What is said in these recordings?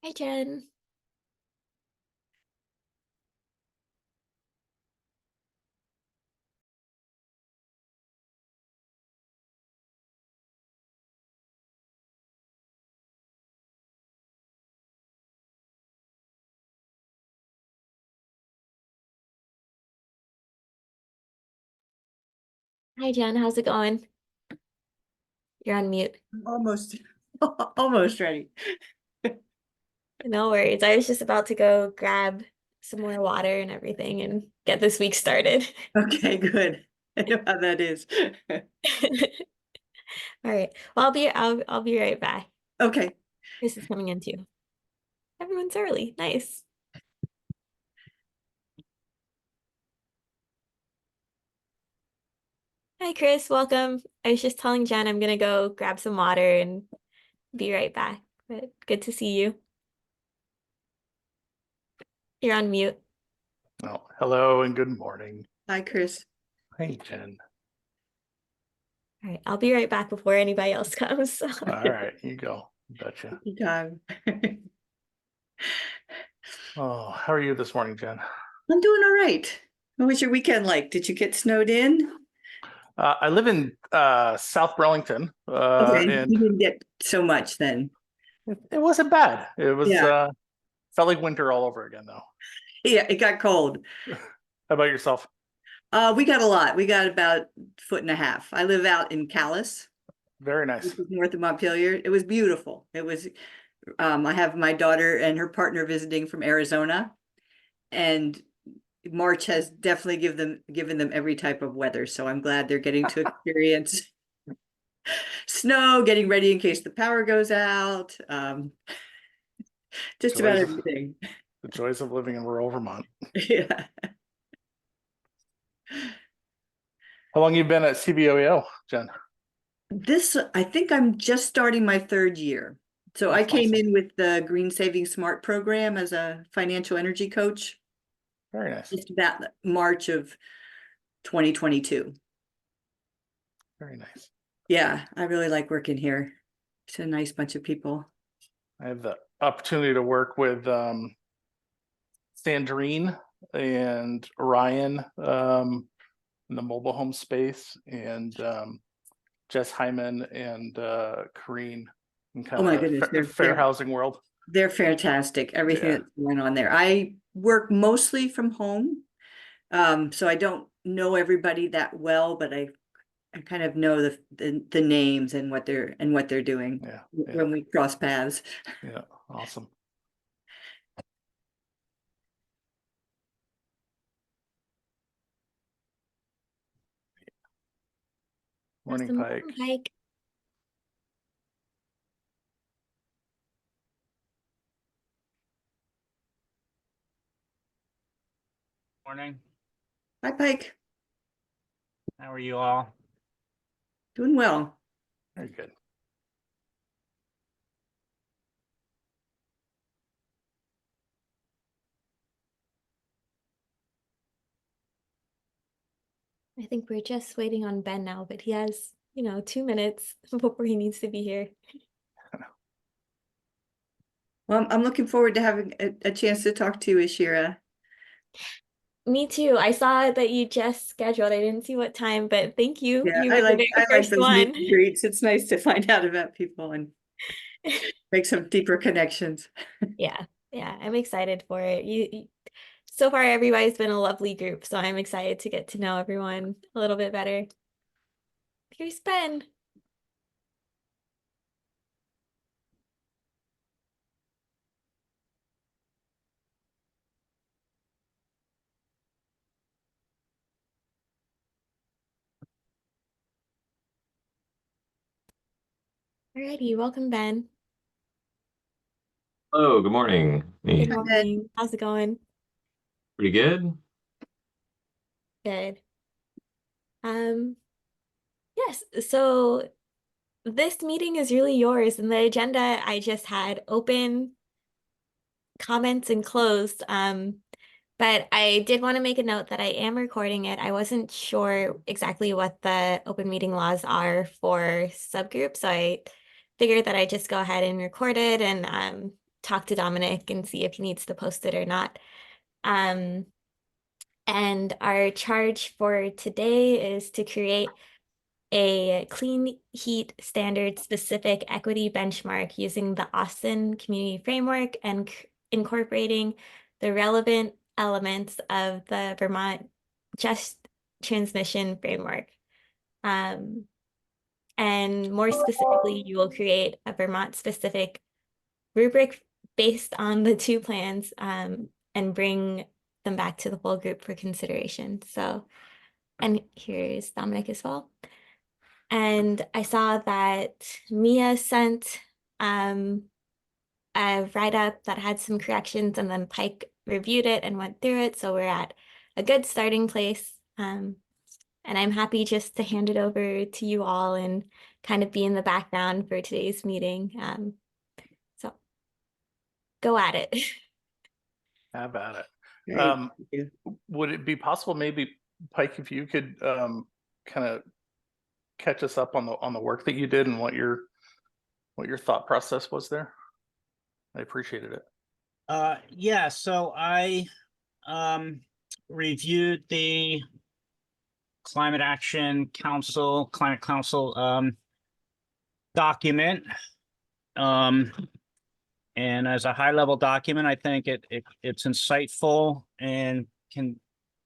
Hi, Jen. Hi, Jen. How's it going? You're on mute. Almost, almost ready. No worries. I was just about to go grab some more water and everything and get this week started. Okay, good. I know how that is. All right. Well, I'll be right back. Okay. Chris is coming in too. Everyone's early. Nice. Hi, Chris. Welcome. I was just telling Jen I'm gonna go grab some water and be right back. But good to see you. You're on mute. Oh, hello and good morning. Hi, Chris. Hey, Jen. All right. I'll be right back before anybody else comes. All right, you go. Gotcha. Good time. Oh, how are you this morning, Jen? I'm doing all right. What was your weekend like? Did you get snowed in? I live in South Burlington, Okay, and you didn't get so much then. it wasn't bad. It was Yeah, felt like winter all over again, though. yeah, it got cold. How about yourself? We got a lot. We got about 1.5 feet. I live out in Calais, Very which nice. is north of Montpelier. It was beautiful. It was, I have my daughter and her partner visiting from Arizona, and March has definitely given them every type of weather. So I'm glad they're getting to experience snow, getting ready in case the power goes out. Just about Joys of everything. the joys of living in rural Vermont. Yeah. How long you been at CBOEO, Jen? I think I'm just starting my 3rd year. So I That's came awesome. in with the Green Saving Smart program as a financial energy coach Very nice. just about March of 2022. Very nice. Yeah, I really like working here. It's a nice bunch of people. I have the opportunity to work with Sandrine and Ryan in the mobile home space, and Jess Hyman and Kareen in Oh kind of my the goodness, fair housing world. they're fantastic. Everything Yeah, that's going on there. I work mostly from home. So I don't know everybody that well, but I kind of know the names and what they're doing yeah, yeah, when we cross paths. yeah. Awesome. Morning, Awesome. Welcome, Pike. Pike. Morning. Hi, Pike. How are you all? Doing well. Very good. I think we're just waiting on Ben now, but he has, 2 minutes before he needs to be here. Well, I'm looking forward to having a chance to talk to you, Ashira. Me too. I saw that you just scheduled. I didn't see what time, but thank you. Yeah, You I were the like I very like first those meet one. and greets. It's nice to find out about people and make some deeper connections. Yeah, yeah, I'm excited for it. So far everybody's been a lovely group, so I'm excited to get to know everyone a little bit better. Here's Ben. Alrighty, welcome, Ben. Hello, good morning. Good Me. Hi, Ben. morning. How's it going? Pretty good. Good. Um, yes, so this meeting is really yours, and the agenda I just had open comments and closed. But I did want to make a note that I am recording it. I wasn't sure exactly what the open meeting laws are for subgroups, so I figured that I'd just go ahead and record it and talk to Dominic and see if he needs to post it or not. And our charge for today is to create a clean heat standard specific equity benchmark using the Austin Community Framework and incorporating the relevant elements of the Vermont Just Transmission Framework. And more specifically, you will create a Vermont specific rubric based on the two plans and bring them back to the full group for consideration. So, and here's Dominic as well. And I saw that Mia sent a write-up that had some corrections, and then Pike reviewed it and went through it. So we're at a good starting place. And I'm happy just to hand it over to you all and kind of be in the background for today's meeting. So go at it. Have at it. Great. Um, Thank you. Would it be possible, maybe, Pike, if you could kind of catch us up on the work that you did and what your thought process was there? I appreciated it. Yeah, so I reviewed the Climate Council document. And as a high-level document, I think it's insightful and can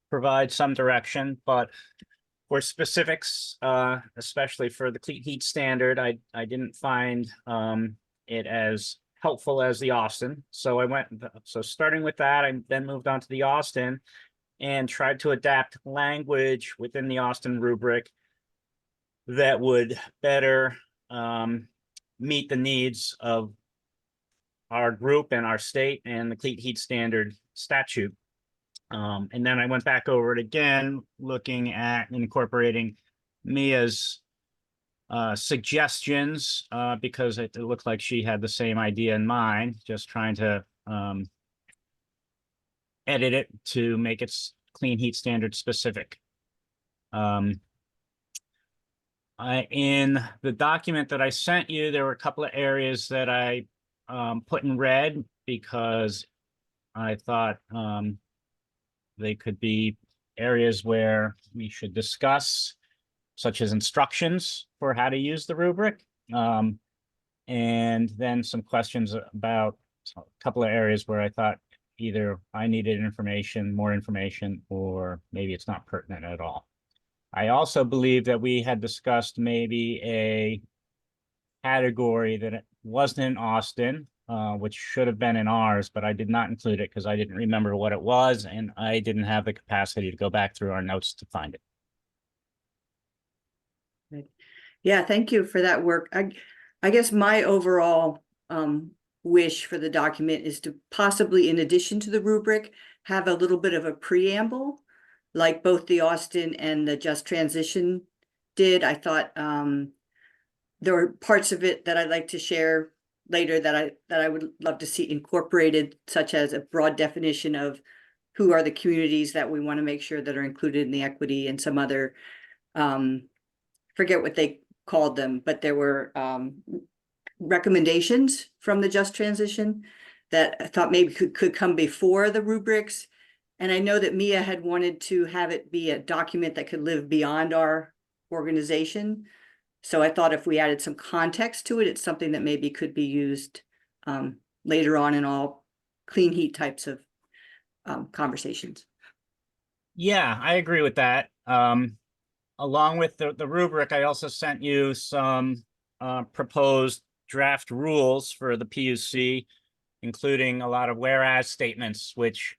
provide some direction, but for specifics, especially for the clean heat standard, I didn't find it as helpful as the Austin. So starting with that, I then moved on to the Austin and tried to adapt language within the Austin rubric that would better meet the needs of our group and our state and the clean heat standard statute. And then I went back over it again, looking at incorporating Mia's suggestions, because it looked like she had the same idea in mind, just trying to edit it to make it clean heat standard specific. In the document that I sent you, there were a couple of areas that I put in red because I thought they could be areas where we should discuss, such as instructions for how to use the rubric. And then some questions about a couple of areas where I thought either I needed more information, or maybe it's not pertinent at all. I also believe that we had discussed maybe a category that wasn't in Austin, which should have been in ours, but I did not include it because I didn't remember what it was, and I didn't have the capacity to go back through our notes to find it. Yeah, thank you for that work. I guess my overall wish for the document is to possibly, in addition to the rubric, have a little bit of a preamble, like both the Austin and the Just Transition did. I thought there were parts of it that I'd like to share later that I would love to see incorporated, such as a broad definition of who are the communities that we want to make sure that are included in the equity, and some other forget what they called them, but there were recommendations from the Just Transition that I thought maybe could come before the rubrics. And I know that Mia had wanted to have it be a document that could live beyond our organization. So I thought if we added some context to it, it's something that maybe could be used later on in all clean heat types of conversations. Yeah, I agree with that. Along with the rubric, I also sent you some proposed draft rules for the PUC, including a lot of whereas statements, which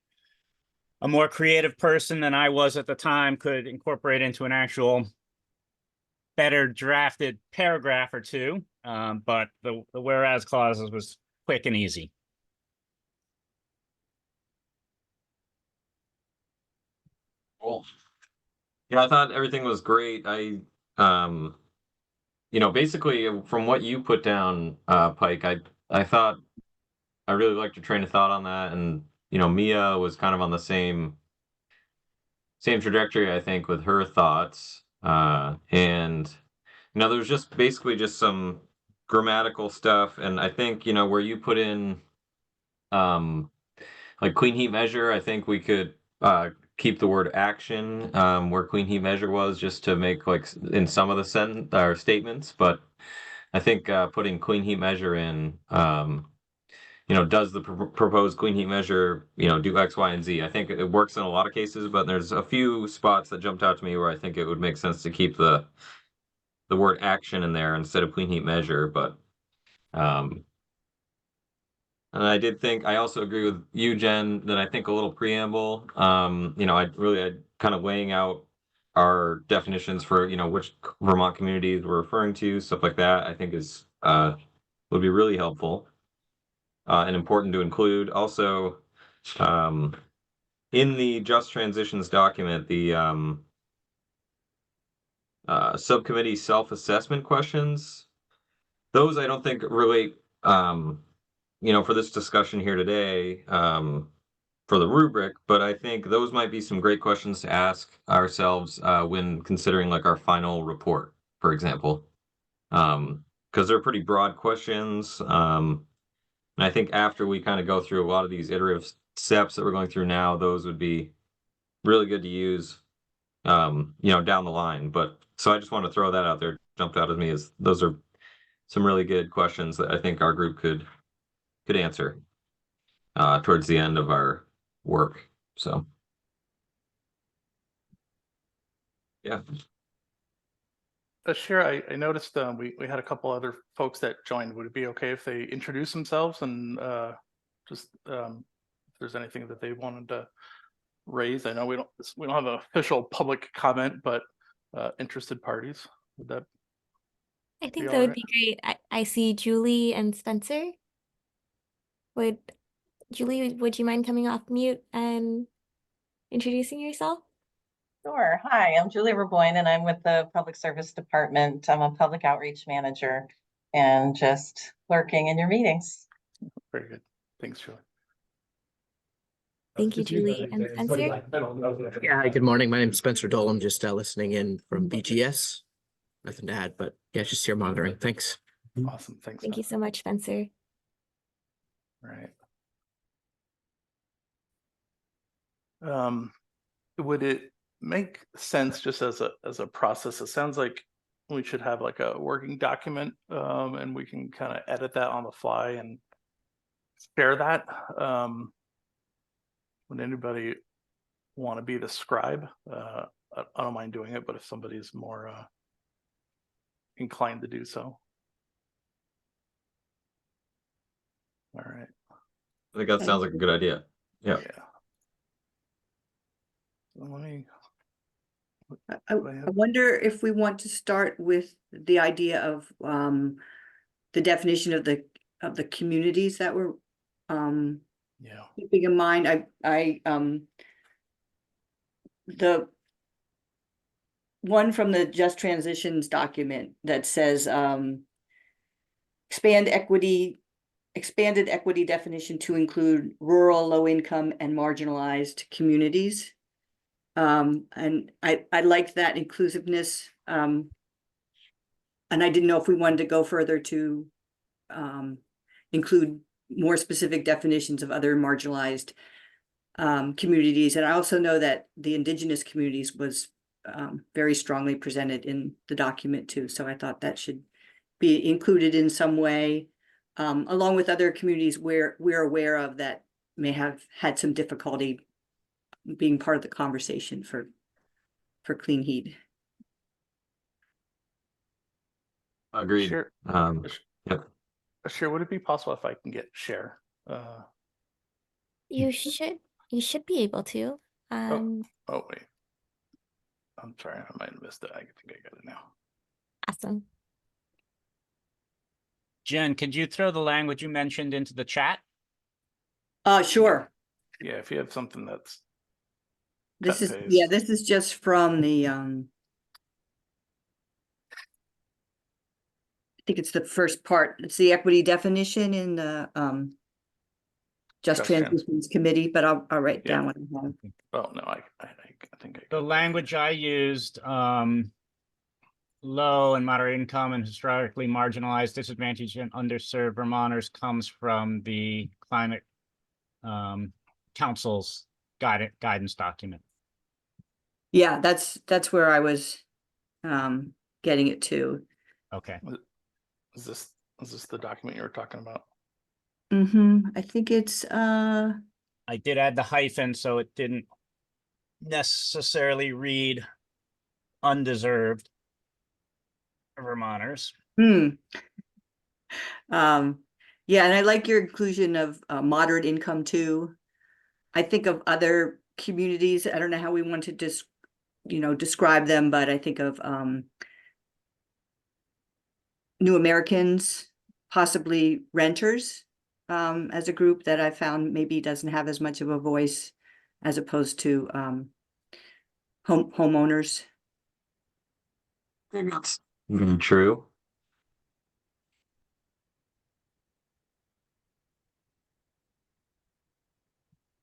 a more creative person than I was at the time could incorporate into an actual better drafted paragraph or two. But the whereas clauses was quick and easy. Cool. Yeah, I thought everything was great. Basically from what you put down, Pike, I thought I really liked your train of thought on that. And, Mia was kind of on the same trajectory, I think, with her thoughts. And, there's just basically just some grammatical stuff. And I think, where you put in like clean heat measure, I think we could keep the word action where clean heat measure was, just to make like in some of the statements. But I think putting clean heat measure in, does the proposed clean heat measure, do X, Y, and Z? I think it works in a lot of cases, but there's a few spots that jumped out to me where I think it would make sense to keep the word action in there instead of clean heat measure. But and I also agree with you, Jen, that I think a little preamble, I kind of laying out our definitions for, which Vermont communities we're referring to, stuff like that, I think would be really helpful and important to include. Also, in the Just Transitions document, the subcommittee self-assessment questions, those I don't think relate, for this discussion here today, for the rubric, but I think those might be some great questions to ask ourselves when considering like our final report, for example, because they're pretty broad questions. And I think after we kind of go through a lot of these iterative steps that we're going through now, those would be really good to use, down the line. But so I just want to throw that out there. Jumped out at me as those are some really good questions that I think our group could answer towards the end of our work. So yeah. Shira, I noticed we had a couple other folks that joined. Would it be okay if they introduce themselves and just if there's anything that they wanted to raise? I know we don't have an official public comment, but interested parties, would that I be think all that would right? be great. I see Julie and Spencer. Would Julie, would you mind coming off mute and introducing yourself? Sure. Hi, I'm Julie Raboyne, and I'm with the Public Service Department. I'm a public outreach manager and just lurking in your meetings. Very good. Thanks, Julie. Thank you, Julie and Spencer. Yeah, hi, good morning. My name's Spencer Dole. I'm just listening in from BGS. Nothing to add, but yeah, just here monitoring. Thanks. Awesome. Thanks. Thank you so much, Spencer. All right. Would it make sense just as a process? It sounds like we should have like a working document, and we can kind of edit that on the fly and share that. Would anybody want to be the scribe? I don't mind doing it, but if somebody's more inclined to do so. All right. I think that sounds like a good idea. Yeah. Yeah. So let me. I wonder if we want to start with the idea of the definition of the communities that we're Yeah. keeping in mind. The one from the Just Transitions document that says expanded equity definition to include rural, low income, and marginalized communities. And I liked that inclusiveness. And I didn't know if we wanted to go further to include more specific definitions of other marginalized communities. And I also know that the indigenous communities was very strongly presented in the document too. So I thought that should be included in some way, along with other communities where we're aware of that may have had some difficulty being part of the conversation for clean heat. Agreed. Sure. Yep. Sure. Would it be possible if I can get share? You should be able to. Oh wait. I'm sorry, I might have missed it. I think I got it now. Awesome. Jen, could you throw the language you mentioned into the chat? Sure. Yeah, if you have something that's This cut is and paste. this is just from the I think it's the first part. It's the equity definition in the Just Transitions Committee, but I'll write Yeah. down what I have. Oh no, I think I The language I used, low and moderate income and historically marginalized, disadvantaged, and underserved Vermonters comes from the climate council's guidance document. Yeah, that's where I was getting it to. Okay. Is this the document you were talking about? I think it's I did add the hyphen, so it didn't necessarily read undeserved Vermonters. Yeah, and I like your inclusion of moderate income too. I think of other communities. I don't know how we want to describe them, but I think of New Americans, possibly renters, as a group that I found maybe doesn't have as much of a voice as opposed to homeowners. I think that's true.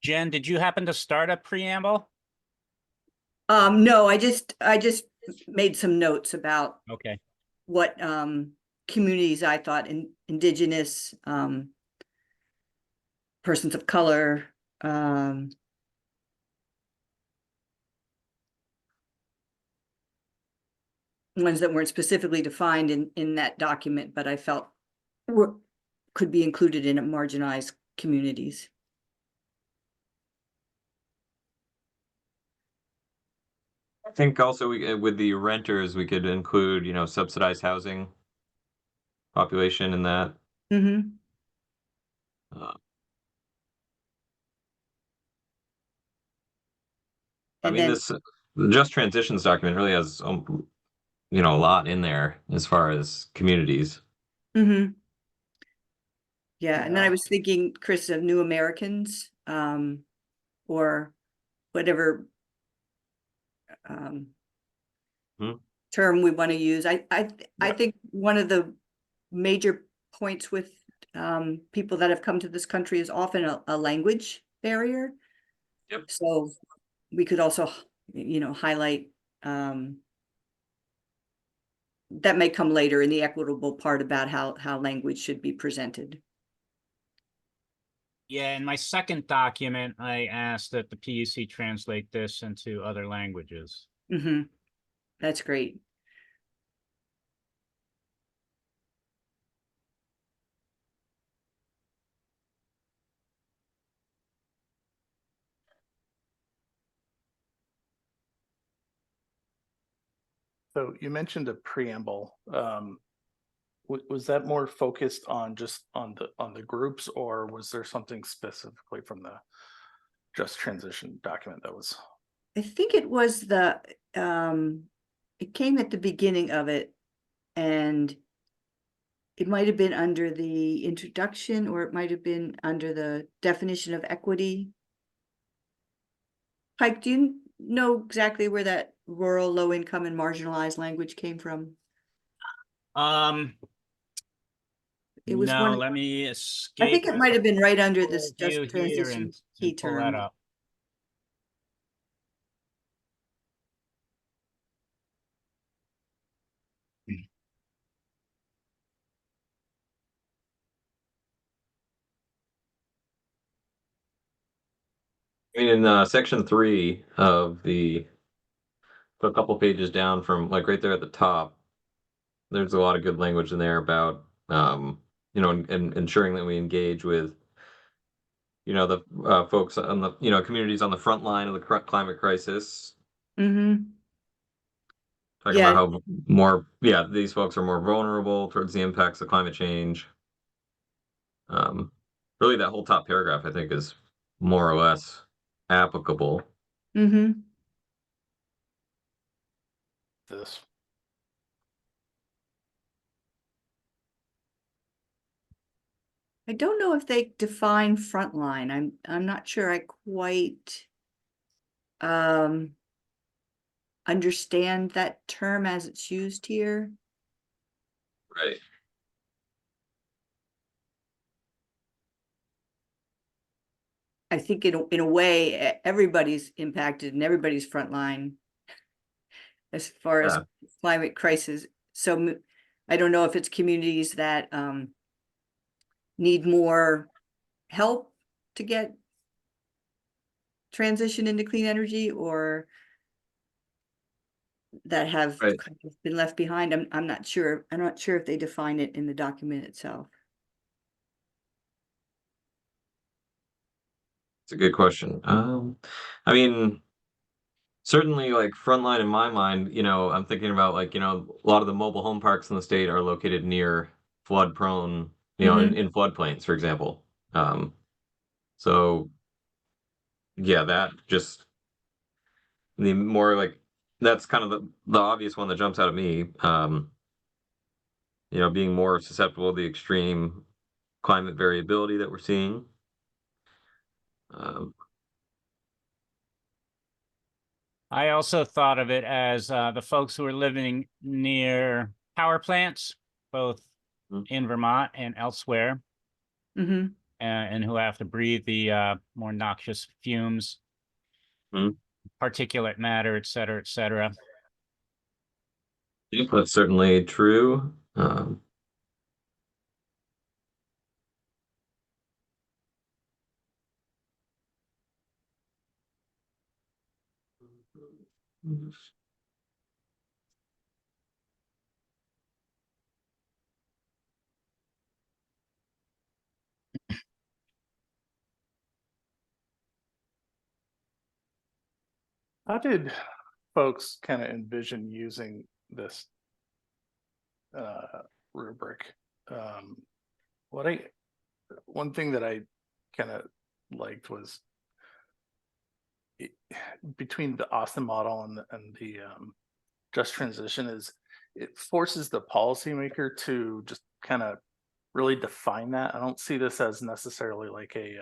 Jen, did you happen to start a preamble? No, I just made some notes about Okay. what communities I thought indigenous, persons of color, ones that weren't specifically defined in that document, but I felt could be included in marginalized communities. I think also with the renters, we could include, subsidized housing population in that. Uh, I And mean, then, the Just Transitions document really has, a lot in there as far as communities. yeah, and then I was thinking, Chris, of New Americans, or whatever term we want to use. I think one of the major points with people that have come to this country is often a language barrier. Yep. So we could also, highlight that may come later in the equitable part about how language should be presented. Yeah, in my second document, I asked that the PUC translate this into other languages. That's great. So you mentioned a preamble. Was that more focused on just on the groups, or was there something specifically from the Just Transition document that was? I think it was it came at the beginning of it, and it might have been under the introduction, or it might have been under the definition of equity. Pike, do you know exactly where that rural, low income and marginalized language came from? It was No, one, let me escape. I think it might have been right under this view just here transition and key pull that term. up. I mean, in section 3 of a couple pages down from like right there at the top, there's a lot of good language in there about, and ensuring that we engage with, the folks on the, communities on the front line of the climate crisis. Talking Yeah. about how these folks are more vulnerable towards the impacts of climate change. Really, that whole top paragraph, I think, is more or less applicable. This. I don't know if they define frontline. I'm not sure I quite understand that term as it's used here. Right. I think in a way, everybody's impacted and everybody's frontline as far as climate crisis. So I don't know if it's communities that need more help to get transition into clean energy or that have Right. kind of been left behind. I'm not sure. I'm not sure if they define it in the document itself. It's a good question. I mean, certainly like frontline in my mind, I'm thinking about like, a lot of the mobile home parks in the state are located near flood prone, in floodplains, for example. So yeah, that just the more like that's kind of the obvious one that jumps out at me. Being more susceptible to the extreme climate variability that we're seeing. Um, I also thought of it as the folks who are living near power plants, both Mm. in Vermont and elsewhere, and who have to breathe the more noxious fumes, Mm. particulate matter, et cetera, et cetera. Yeah, that's certainly true. How did folks kind of envision using this rubric? Um, what I one thing that I kind of liked was it, between the Austin model and the just transition is it forces the policymaker to just kind of really define that. I don't see this as necessarily like a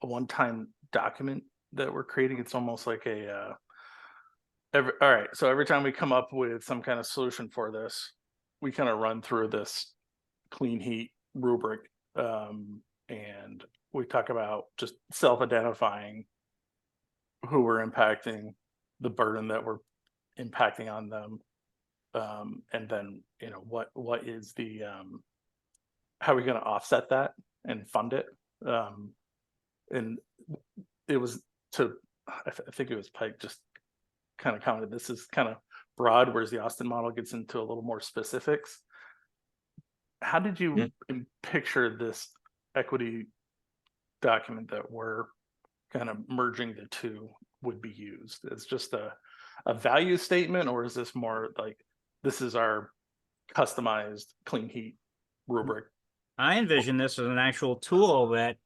one-time document that we're creating. It's almost like all right. So every time we come up with some kind of solution for this, we kind of run through this clean heat rubric, and we talk about just self-identifying who we're impacting, the burden that we're impacting on them, and then what is the how are we going to offset that and fund it, and it was to I think it was Pike just kind of commented this is kind of broad, whereas the Austin model gets into a little more specifics. How did you picture this equity document that we're kind of merging the two would be used? It's just a value statement, or is this more like this is our customized clean heat rubric? I envision this as an actual tool that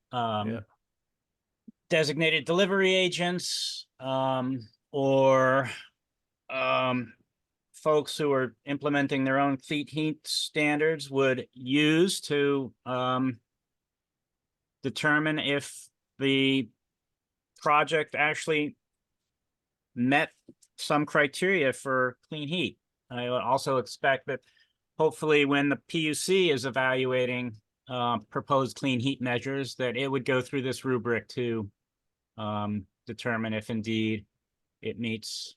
designated delivery agents or folks who are implementing their own clean heat standards would use to determine if the project actually met some criteria for clean heat. I would also expect that hopefully when the PUC is evaluating proposed clean heat measures, that it would go through this rubric to determine if indeed it meets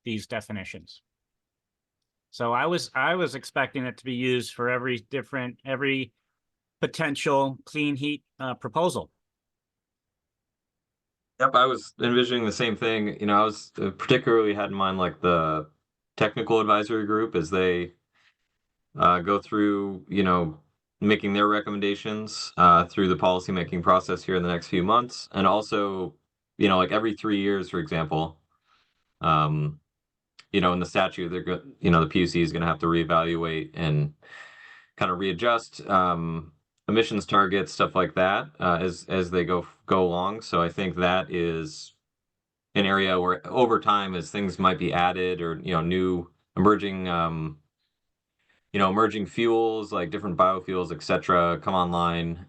these definitions. So I was expecting it to be used for every potential clean heat proposal. Yep, I was envisioning the same thing. I was particularly had in mind like the technical advisory group as they go through, making their recommendations through the policymaking process here in the next few months, and also, like every 3 years, for example, in the statute, the PUC is going to have to reevaluate and kind of readjust emissions targets, stuff like that, as they go along. So I think that is an area where over time, as things might be added or new emerging emerging fuels like different biofuels, etc., come online.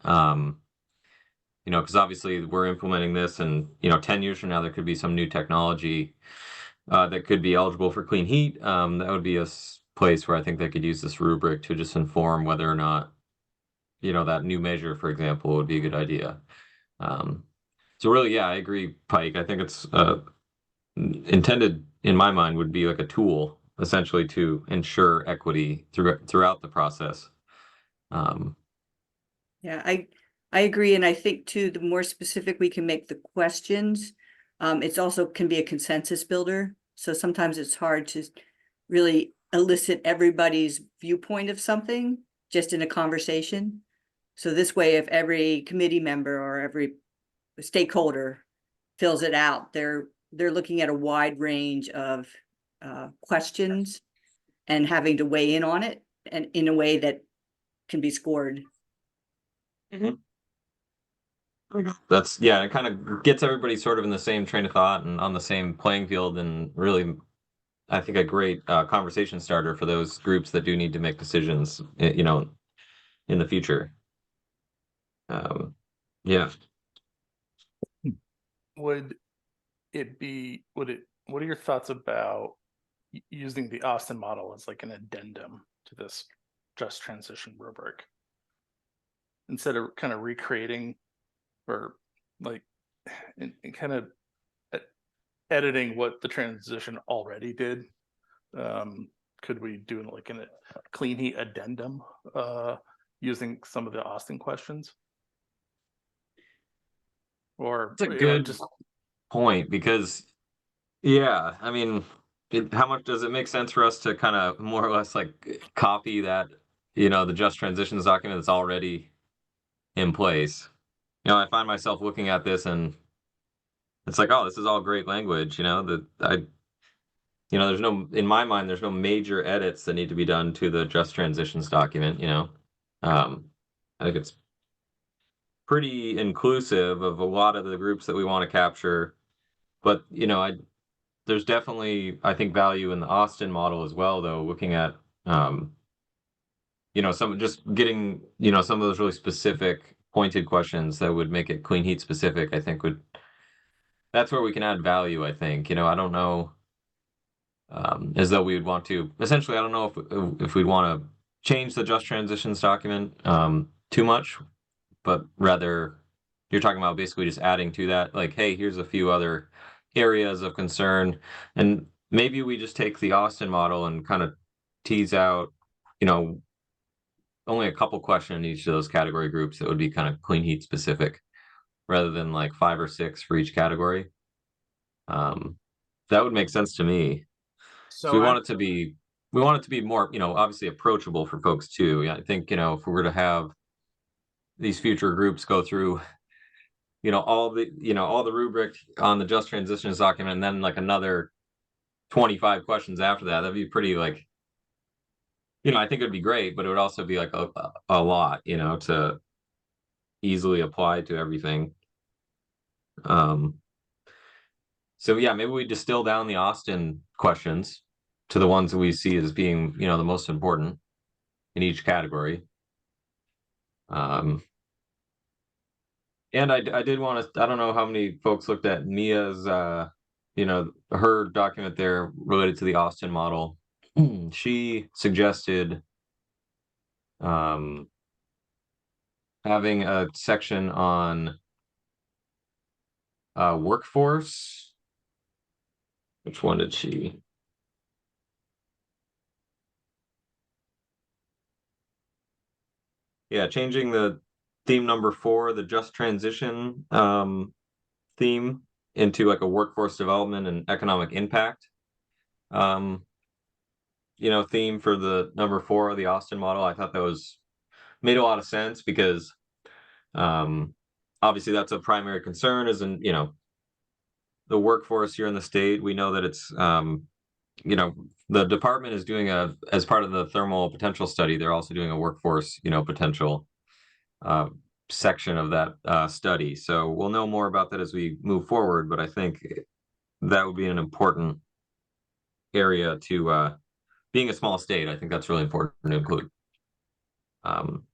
Because obviously we're implementing this, and 10 years from now there could be some new technology that could be eligible for clean heat. That would be a place where I think they could use this rubric to just inform whether or not that new measure, for example, would be a good idea. So really, yeah, I agree, Pike. I think it's intended, in my mind, would be like a tool essentially to ensure equity throughout the process. Yeah, I agree, and I think too, the more specific we can make the questions, it's also can be a consensus builder. So sometimes it's hard to really elicit everybody's viewpoint of something just in a conversation. So this way, if every committee member or every stakeholder fills it out, they're looking at a wide range of questions and having to weigh in on it, and in a way that can be scored. That's, yeah, it kind of gets everybody sort of in the same train of thought and on the same playing field, and really, I think a great conversation starter for those groups that do need to make decisions, you know, in the future. Yeah. Would what are your thoughts about using the Austin model as like an addendum to this just transition rubric instead of kind of recreating or like and kind of editing what the transition already did? Could we do like a clean heat addendum using some of the Austin questions? Or It's a good just point, because yeah, I mean, how much does it make sense for us to kind of more or less like copy that, you know, the just transitions document that's already in place? You know, I find myself looking at this and it's like, oh, this is all great language, you know, that you know, there's no, in my mind, there's no major edits that need to be done to the just transitions document, you know. I think it's pretty inclusive of a lot of the groups that we want to capture. But, you know, there's definitely, I think, value in the Austin model as well, though, looking at, you know, some just getting, you know, some of those really specific pointed questions that would make it clean heat specific, I think that's where we can add value, I think. You know, I don't know, as though we would want to, essentially, I don't know if we'd want to change the just transitions document too much, but rather you're talking about basically just adding to that, like, hey, here's a few other areas of concern, and maybe we just take the Austin model and kind of tease out, you know, only a couple questions in each of those category groups that would be kind of clean heat specific, rather than like 5 or 6 for each category. That would make sense to me. So So we want it to be more, you know, obviously approachable for folks too. Yeah, I think, you know, if we were to have these future groups go through, you know, all the rubric on the just transitions document, and then like another 25 questions after that, that'd be pretty, like, you know, I think it'd be great, but it would also be like a lot, you know, to easily apply to everything. So yeah, maybe we distill down the Austin questions to the ones that we see as being, you know, the most important in each category. And I did want to, I don't know how many folks looked at Mia's, you know, her document there related to the Austin model. She suggested having a section on workforce. Which one did she? Yeah, changing the theme number 4, the just transition theme, into like a workforce development and economic impact you know, theme for the number 4 of the Austin model. I thought that made a lot of sense, because obviously that's a primary concern, is in, you know, the workforce here in the state. We know that it's you know, the department is doing as part of the thermal potential study, they're also doing a workforce, you know, potential section of that study. So we'll know more about that as we move forward, but I think that would be an important area to, being a small state, I think that's really important to include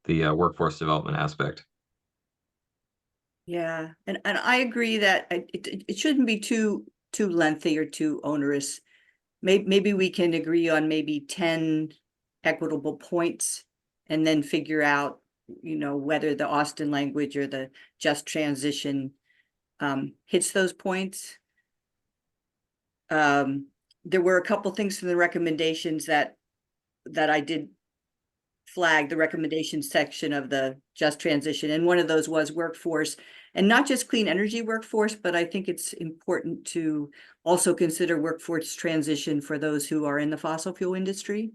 the workforce development aspect. Yeah, and I agree that it shouldn't be too lengthy or too onerous. Maybe we can agree on maybe 10 equitable points, and then figure out, you know, whether the Austin language or the just transition hits those points. There were a couple things in the recommendations that I did flagged the recommendation section of the just transition. And one of those was workforce, and not just clean energy workforce, but I think it's important to also consider workforce transition for those who are in the fossil fuel industry.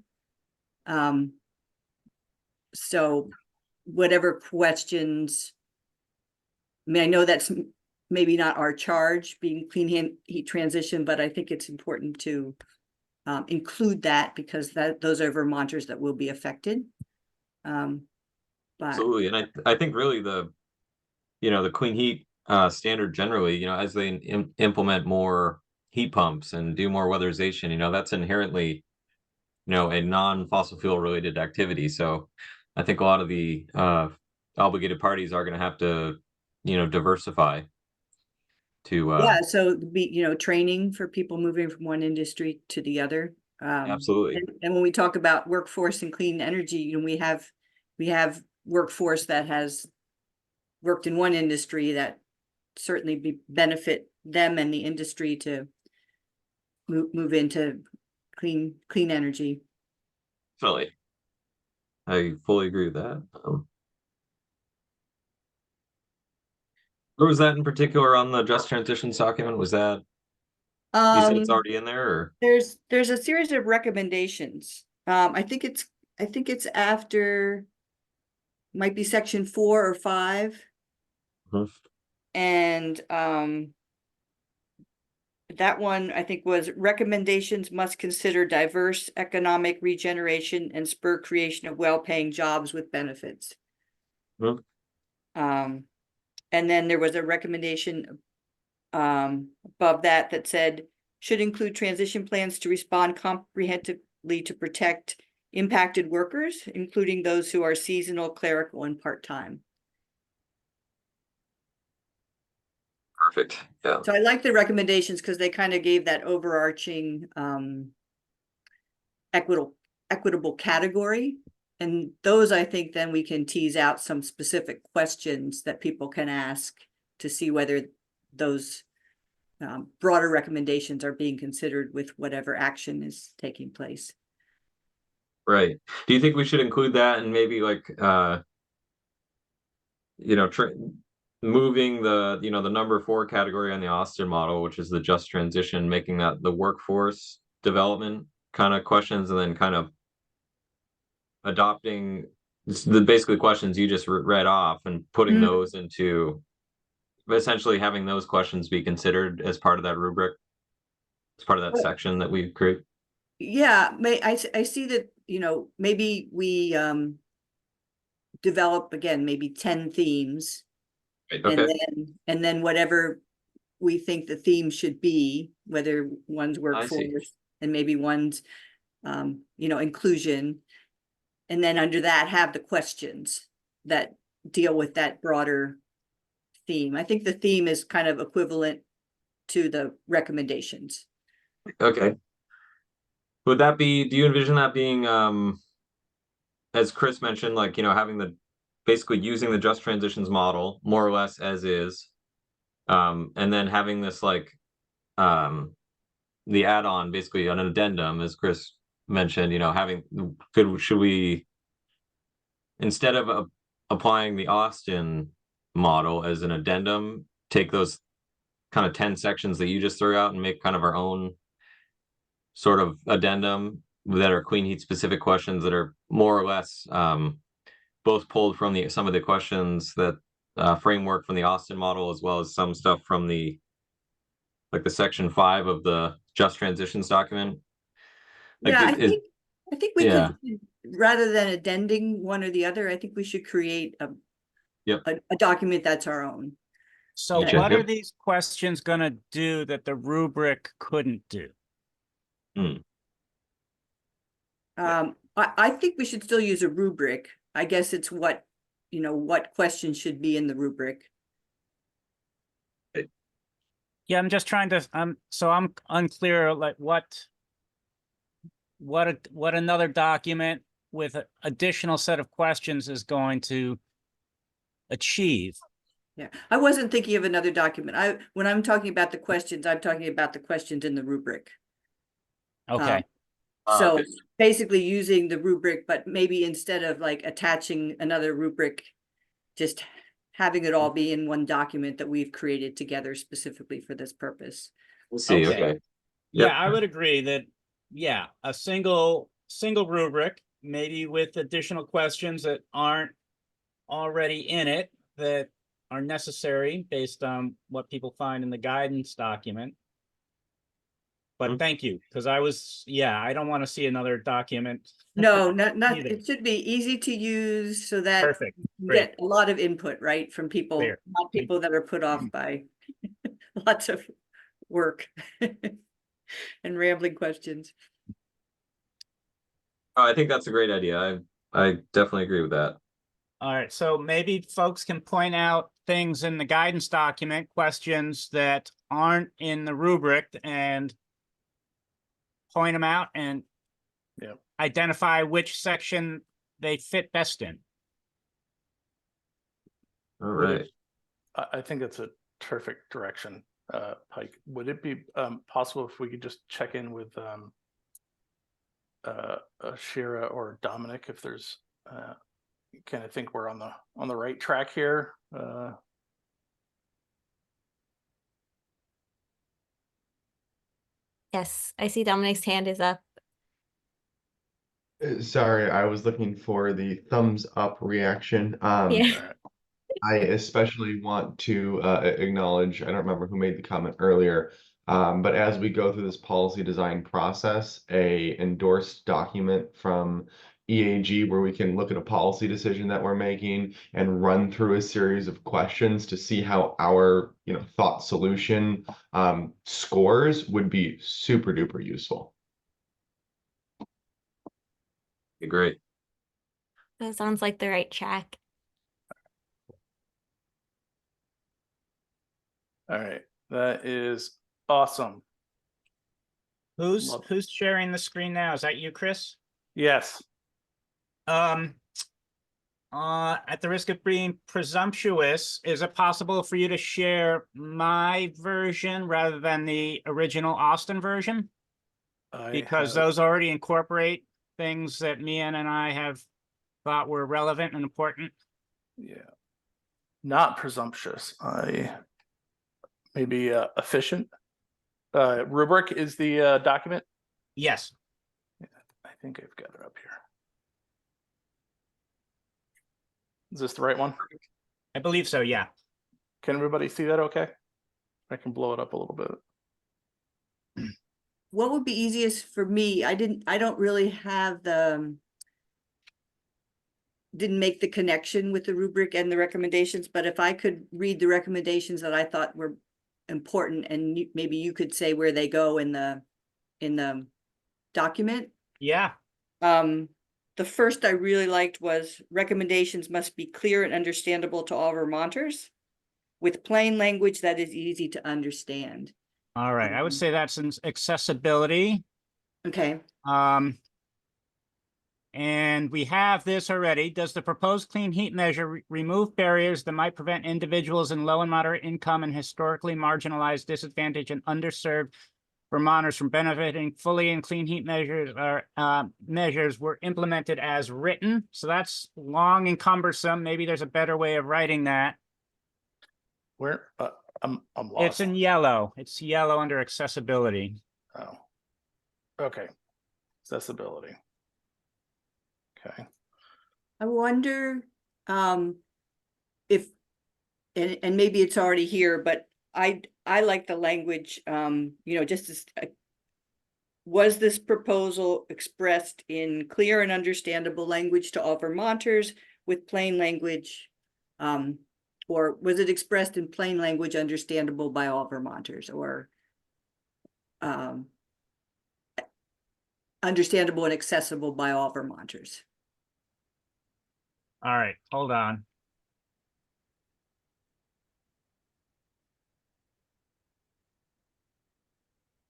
So whatever questions, I mean, I know that's maybe not our charge being clean heat transition, but I think it's important to include that because those are Vermonters that will be affected. But Absolutely. And I think really the clean heat standard generally, as they implement more heat pumps and do more weatherization, that's inherently, a non-fossil fuel related activity. So I think a lot of the obligated parties are going to have to, diversify to yeah, so training for people moving from one industry to the other. absolutely. And when we talk about workforce and clean energy, we have workforce that has worked in one industry that certainly benefit them and the industry to move into clean energy. Definitely. I fully agree with that. Where was that in particular on the just transitions document? Was that, you said it's already in there, or? There's a series of recommendations. I think it's after, might be section 4 or 5. Mhm. And that one I think was recommendations must consider diverse economic regeneration and spur creation of well-paying jobs with benefits. Mhm. And then there was a recommendation above that said should include transition plans to respond comprehensively to protect impacted workers, including those who are seasonal, clerical, and part-time. Perfect. Yeah. So I like the recommendations because they kind of gave that overarching equitable category. And those, I think, then we can tease out some specific questions that people can ask to see whether those broader recommendations are being considered with whatever action is taking place. Right. Do you think we should include that and maybe like moving the number 4 category on the Austin model, which is the just transition, making that the workforce development kind of questions, and then kind of adopting the basically questions you just read off and putting those into essentially having those questions be considered as part of that rubric, as part of that section that we create. Yeah, I see that, maybe we develop again, maybe 10 themes. Okay. And then whatever we think the theme should be, whether one's workforce and maybe one's inclusion. And then under that have the questions that deal with that broader theme. I think the theme is kind of equivalent to the recommendations. Okay. Would that be, do you envision that being as Chris mentioned, like, having basically using the just transitions model more or less as is, and then having this like the add-on, basically an addendum, as Chris mentioned, should we, instead of applying the Austin model as an addendum, take those kind of 10 sections that you just threw out and make kind of our own sort of addendum that are clean heat specific questions that are more or less both pulled from some of the questions that framework from the Austin model, as well as some stuff from the section 5 of the just transitions document. Yeah, I think we yeah. could, rather than addending one or the other, I think we should create a document that's our own. So what are these questions going to do that the rubric couldn't do? I think we should still use a rubric. I guess it's what questions should be in the rubric. Yeah, I'm just trying to, I'm unclear, like what another document with an additional set of questions is going to achieve. Yeah, I wasn't thinking of another document. When I'm talking about the questions, I'm talking about the questions in the rubric. Okay. So Okay. basically using the rubric, but maybe instead of like attaching another rubric, just having it all be in one document that we've created together specifically for this purpose. We'll see. Okay. Okay. Yeah, Yep. I would agree that, yeah, a single rubric, maybe with additional questions that aren't already in it that are necessary based on what people find in the guidance document. But Mhm. thank you, because I don't want to see another document. No, not, Either. it should be easy to use so that Perfect. you Great. get a lot of input, right, from people, Clear. not people that are put off by lots of work and rambling questions. Oh, I think that's a great idea. I definitely agree with that. All right, so maybe folks can point out things in the guidance document, questions that aren't in the rubric, and point them out and Yep. identify which section they fit best in. All Would right. it, I think that's a terrific direction, Pike. Would it be possible if we could just check in with Shira or Dominic if there's kind of think we're on the right track here? Yes, I see Dominic's hand is up. Sorry, I was looking for the thumbs up reaction. Yeah. All right. I especially want to acknowledge, I don't remember who made the comment earlier, but as we go through this policy design process, a endorsed document from EAG where we can look at a policy decision that we're making and run through a series of questions to see how our, thought solution scores would be super duper useful. Great. That sounds like the right track. All right. That is awesome. Who's Love- sharing the screen now? Is that you, Chris? Yes. At the risk of being presumptuous, is it possible for you to share my version rather than the original Austin version? Because those already incorporate things that Mian and I have thought were relevant and important. Yeah. Not presumptuous. Maybe efficient. Rubric is the document. Yes. I think I've got it up here. Is this the right one? I believe so, yeah. Can everybody see that okay? I can blow it up a little bit. What would be easiest for me? I don't really have didn't make the connection with the rubric and the recommendations, but if I could read the recommendations that I thought were important and maybe you could say where they go in the document. Yeah. The first I really liked was recommendations must be clear and understandable to all Vermonters with plain language that is easy to understand. All right. I would say that's in accessibility. Okay. And we have this already. Does the proposed clean heat measure remove barriers that might prevent individuals in low and moderate income and historically marginalized, disadvantaged, and underserved Vermonters from benefiting fully? And clean heat measures were implemented as written. So that's long and cumbersome. Maybe there's a better way of writing that. Where I'm lost. It's in yellow. It's yellow under accessibility. Oh. Okay. Accessibility. Okay. I wonder if and maybe it's already here, but I like the language, just as was this proposal expressed in clear and understandable language to all Vermonters with plain language, or was it expressed in plain language understandable by all Vermonters, or understandable and accessible by all Vermonters? All right, hold on.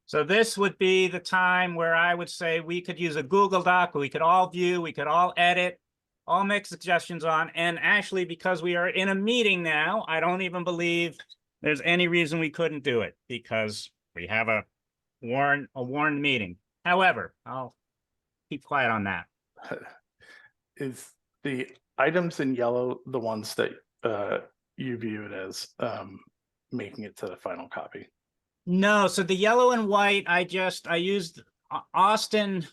So this would be the time where I would say we could use a Google Doc, we could all view, we could all edit, all make suggestions on. And actually, because we are in a meeting now, I don't even believe there's any reason we couldn't do it because we have a warned meeting. However, I'll keep quiet on that. Is the items in yellow the ones that you viewed as making it to the final copy? No, so the yellow and white, I used Austin.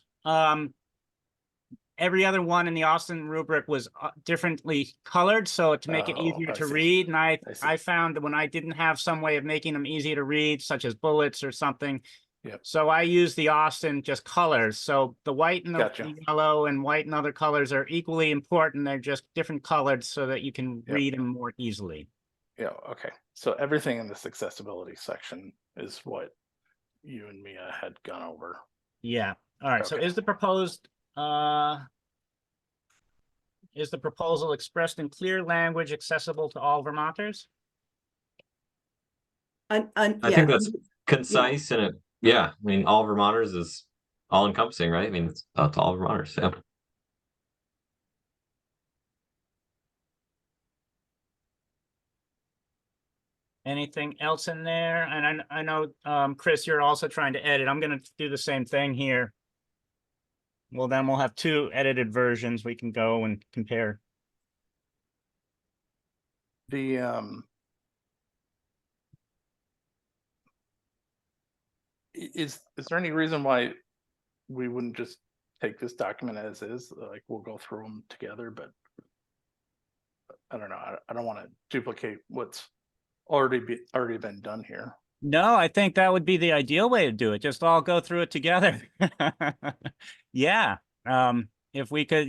Every other one in the Austin rubric was differently colored, so to make it easier I to see. read. And I see. I found that when I didn't have some way of making them easy to read, such as bullets or something, Yep. so I used the Austin just colors. So the white and the Gotcha. yellow and white and other colors are equally important. They're just different colored so that you can Yep. read them more easily. Yeah, okay. So everything in this accessibility section is what you and Mia had gone over. Yeah. All right. So Okay. is the proposal expressed in clear language accessible to all Vermonters? I Yeah, think that's concise and it, yeah, I mean, all Vermonters is all encompassing, right? I mean, it's to all Vermonters, yeah. Anything else in there? And I know, Chris, you're also trying to edit. I'm going to do the same thing here. Well, then we'll have two edited versions. We can go and compare. The is there any reason why we wouldn't just take this document as is? Like we'll go through them together, but I don't know. I don't want to duplicate what's already been done here. No, I think that would be the ideal way to do it. Just all go through it together. Yeah. If we could,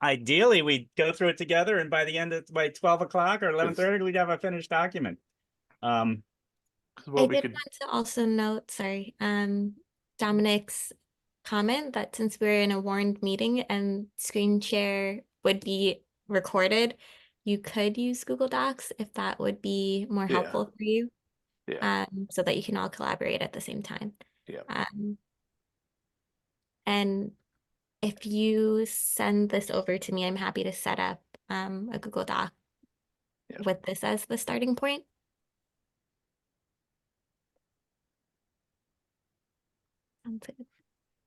ideally we'd go through it together, and by the end of by 12 o'clock or 11:30, we'd have a finished document. I What we did could, want to also note, sorry, Dominic's comment that since we're in a warned meeting and screen share would be recorded, you could use Google Docs if that would be more Yeah. helpful for you, yeah, so that you can all collaborate at the same time. yeah. And if you send this over to me, I'm happy to set up a Google Doc Yeah. with this as the starting point. Sounds good.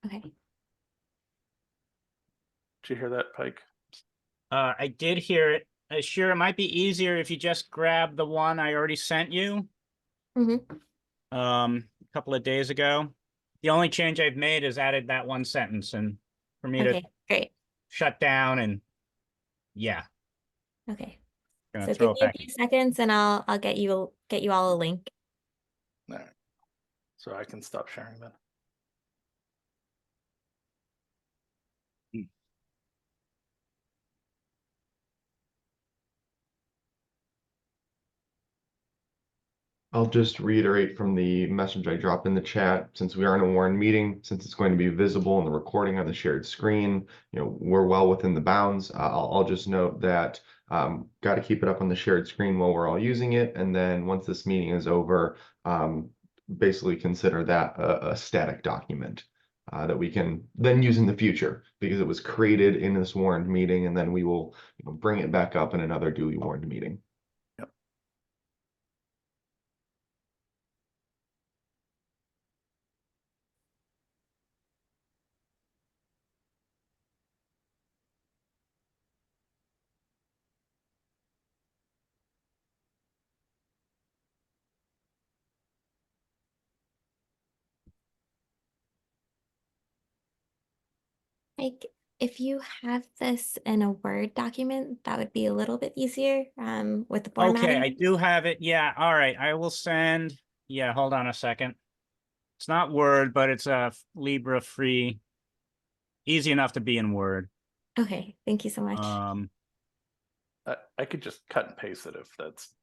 Okay. Did you hear that, Pike? I did hear it. Sure, it might be easier if you just grab the one I already sent you. A couple of days ago. The only change I've made is added that one sentence, and for me to Okay, great. shut down and yeah, Okay. gonna So throw give it me a back. few seconds and I'll get you all a link. All right. So I can stop sharing then. I'll just reiterate from the message I dropped in the chat, since we are in a warned meeting, since it's going to be visible in the recording on the shared screen, we're well within the bounds. I'll just note that got to keep it up on the shared screen while we're all using it. And then once this meeting is over, basically consider that a static document that we can then use in the future, because it was created in this warned meeting, and then we will bring it back up in another duly warned meeting. Like if you have this in a Word document, that would be a little bit easier with the formatting. Okay, I do have it. Yeah, all right. I will send. Yeah, hold on a second. It's not Word, but it's a Libra free. Easy enough to be in Word. Okay, thank you so much. I could just cut and paste it if that's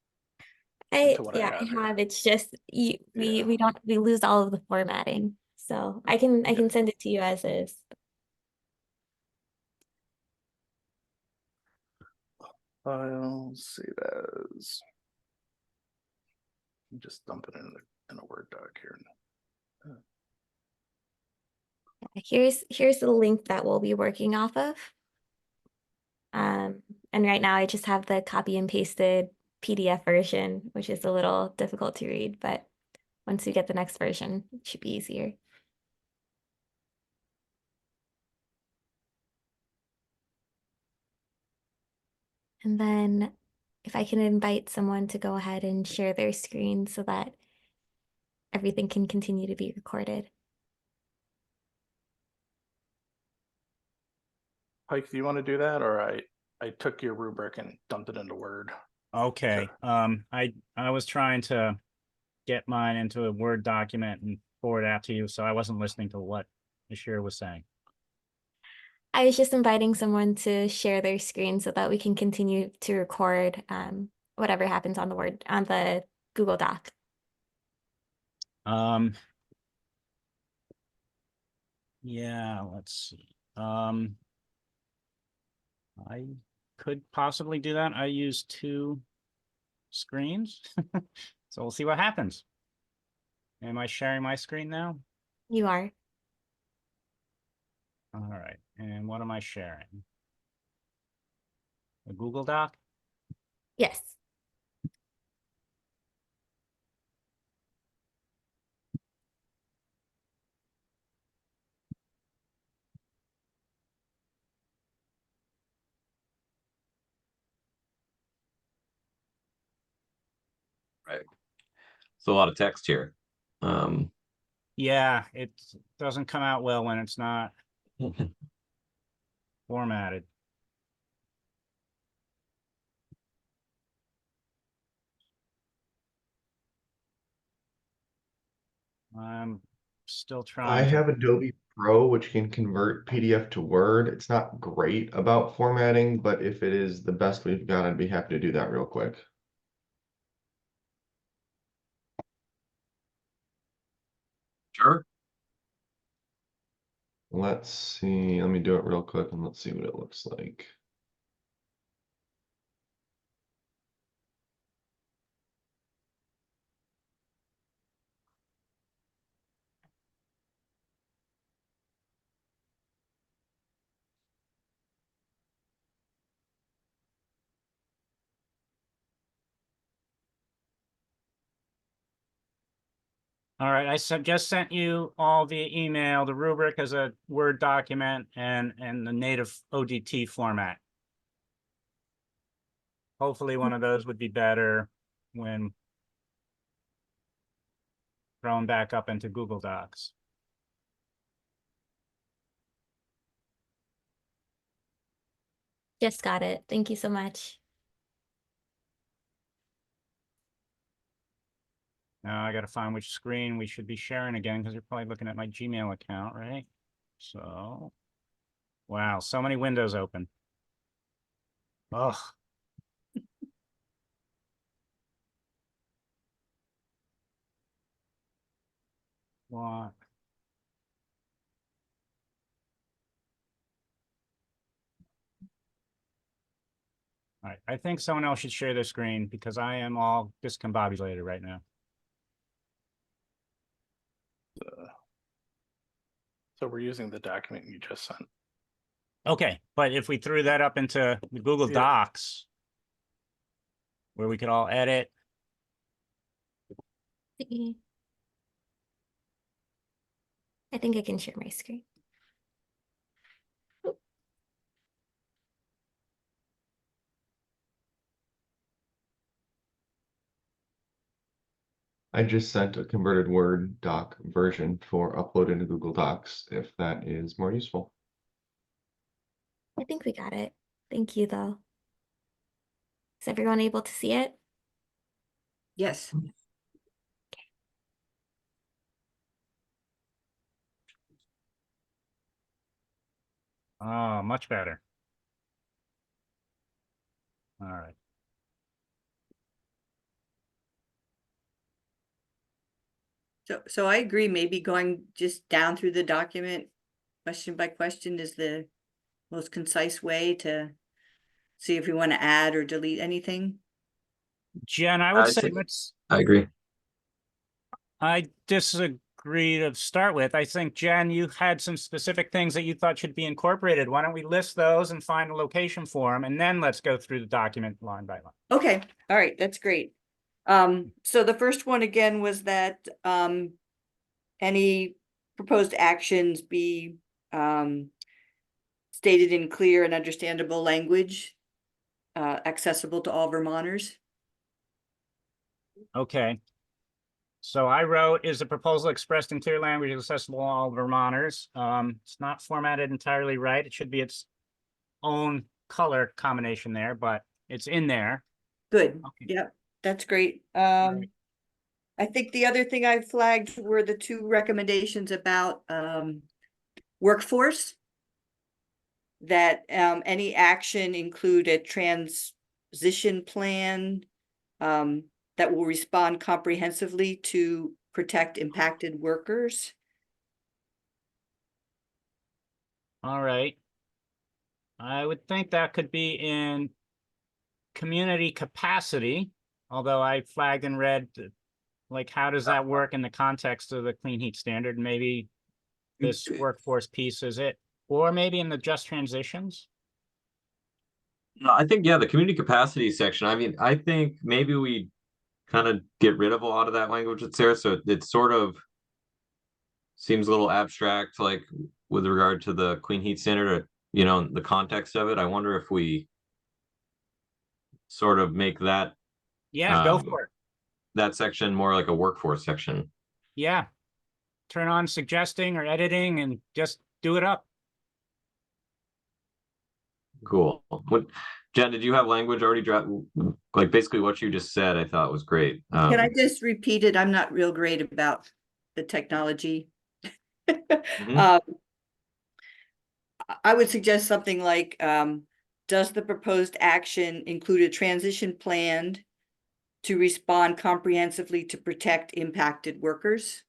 I what I have here. have. It's just we Yeah. we lose all of the formatting. So I can send it to you as is. I'll save as. Just dump it in a Word doc here. Here's the link that we'll be working off of. And right now I just have the copy and pasted PDF version, which is a little difficult to read, but once we get the next version, it should be easier. And then if I can invite someone to go ahead and share their screen so that everything can continue to be recorded. Pike, do you want to do that, or I took your rubric and dumped it into Word? Okay, I was trying to get mine into a Word document and forward it out to you, so I wasn't listening to what Ashir was saying. I was just inviting someone to share their screen so that we can continue to record whatever happens on the Google Doc. Yeah, let's see. I could possibly do that. I use 2 screens, so we'll see what happens. Am I sharing my screen now? You are. All right, and what am I sharing? A Google Doc? Yes. Right. So a lot of text here. Yeah, it doesn't come out well when it's not formatted. I'm still I trying to. have Adobe Pro, which can convert PDF to Word. It's not great about formatting, but if it is the best we've got, I'd be happy to do that real quick. Sure. Let's see. Let me do it real quick and let's see what it looks like. All right, just sent you all via email the rubric as a Word document and the native ODT format. Hopefully one of those would be better when thrown back up into Google Docs. Just got it. Thank you so much. Now I got to find which screen we should be sharing again because you're probably looking at my Gmail account, right? So, wow, so many windows open. Ugh. What? All right, I think someone else should share their screen because I am all discombobulated right now. So we're using the document you just sent. Okay, but if we threw that up into the Google Yeah. Docs, where we could all edit. I think I can share my screen. I just sent a converted Word doc version for upload into Google Docs, if that is more useful. I think we got it. Thank you, though. Is everyone able to see it? Yes. Oh, much better. All right. So I agree, maybe going just down through the document, question by question is the most concise way to see if we want to add or delete anything. Jen, I would I say think let's. I agree. I disagree to start with. I think, Jen, you had some specific things that you thought should be incorporated. Why don't we list those and find a location for them, and then let's go through the document line by line. Okay, all right, that's great. So the first one again was that any proposed actions be stated in clear and understandable language. accessible to all Vermonters. Okay. So I wrote, is the proposal expressed in clear language accessible to all Vermonters? It's not formatted entirely right. It should be its own color combination there, but it's in there. Good. Okay. Yep, that's great. Right. I think the other thing I flagged were the two recommendations about workforce. That any action include a transition plan that will respond comprehensively to protect impacted workers. All right. I would think that could be in community capacity, although I flagged and read, like, how does that work in the context of the clean heat standard? Maybe this workforce piece is it, or maybe in the just transitions. No, I think, yeah, the community capacity section, I mean, I think maybe we kind of get rid of a lot of that language that's there. So it sort of seems a little abstract, like with regard to the clean heat standard, or, you know, the context of it. I wonder if we sort of make that Yeah, go for it. that section more like a workforce section. Yeah. Turn on suggesting or editing and just do it up. Cool. What, Jen, did you have language already dropped? Like basically what you just said, I thought was great. Can I just repeat it? I'm not real great about the technology. Mhm. I would suggest something like, does the proposed action include a transition plan to respond comprehensively to protect impacted workers?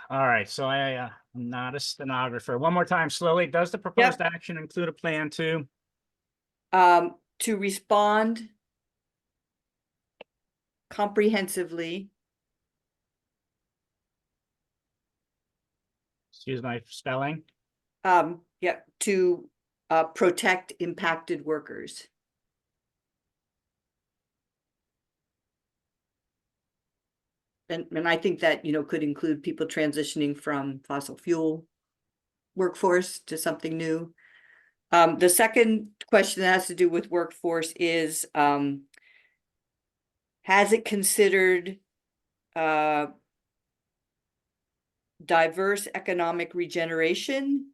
All right, so I'm not a stenographer. One more time, slowly. Does the proposed action include a plan To respond comprehensively, excuse my spelling, to protect impacted workers. And I think that, you know, could include people transitioning from fossil fuel workforce to something new. The second question that has to do with workforce is, has it considered diverse economic regeneration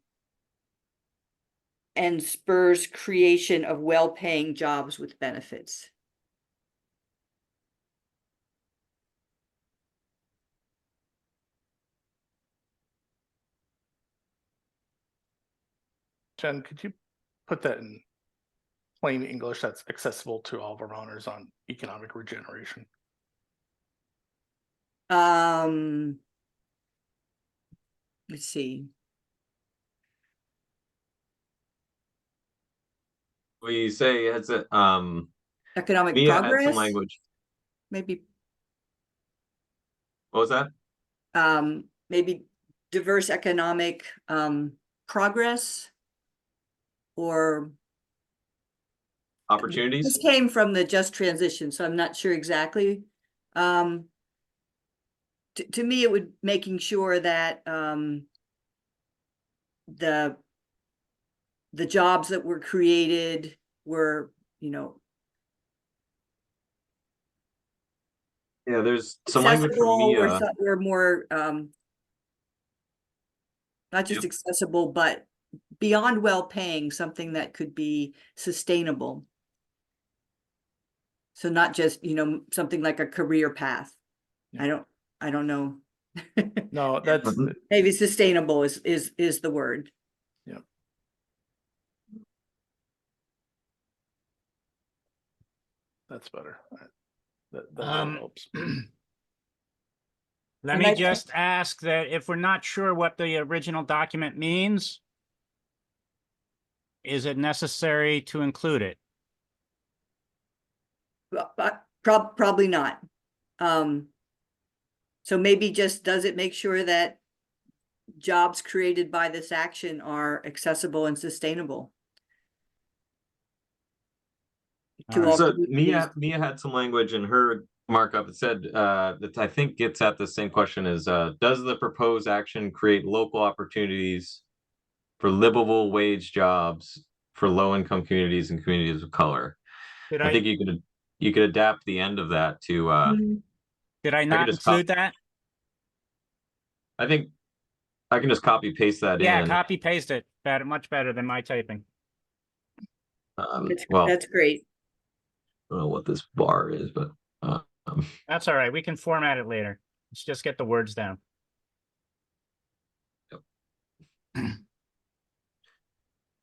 and spurs creation of well-paying jobs with benefits? Jen, could you put that in plain English that's accessible to all Vermonters on economic regeneration? Let's see. We say it's a Economic Mia had some progress, language. maybe. What was that? Maybe diverse economic progress, or Opportunities. this came from the just transition, so I'm not sure exactly. To me, it would making sure that the jobs that were created were, you know, Yeah, there's some language from accessible, Mia. were more not just Yep. accessible, but beyond well-paying, something that could be sustainable. So not just, you know, something like a career path. Yeah. I don't know. No, that's Maybe sustainable is the word. yeah. That's better. That really helps. Let And me I- just ask that if we're not sure what the original document means, is it necessary to include it? Probably not. So maybe just, does it make sure that jobs created by this action are accessible and sustainable to all So communities? Mia had some language in her markup. It said that I think gets at the same question as does the proposed action create local opportunities for livable wage jobs for low-income communities and communities of color? Did I think I, you could adapt the end of that to did I I can not just include that? I think I can just copy paste that Yeah, in. copy paste it. Better, much better than my typing. Well, That's great. I don't know what this bar is, but um, That's all right. We can format it later. Let's just get the words down.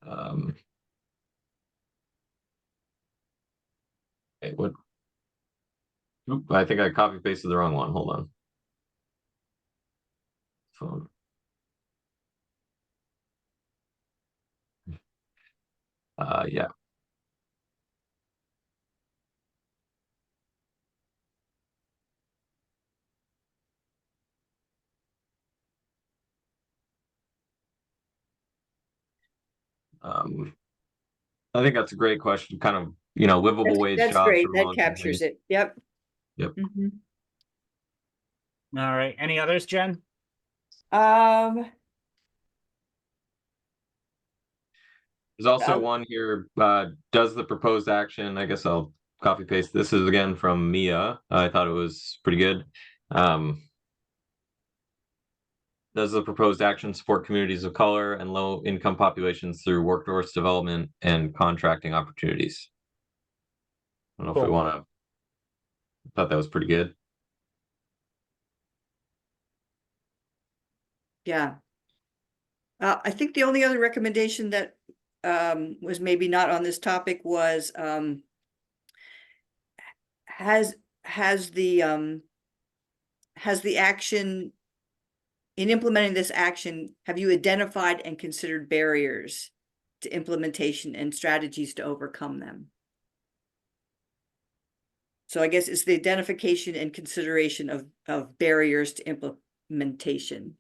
um, okay, what? Oop, I think I copy pasted the wrong one. Hold on. Phone. Yeah. I think that's a great question. Kind of, livable wage That's jobs great. for That low income captures communities. it. Yep. Yep. Mhm. All right. Any others, Jen? Um, There's also uh, one here. Does the proposed action? I guess I'll copy paste. This is again from Mia. I thought it was pretty good. Um, does the proposed action support communities of color and low income populations through workforce development and contracting opportunities? I don't know if we Cool. want to. Thought that was pretty good. yeah. I think the only other recommendation that was maybe not on this topic was has has the action in implementing this action, have you identified and considered barriers to implementation and strategies to overcome them? So I guess it's the identification and consideration of barriers to implementation.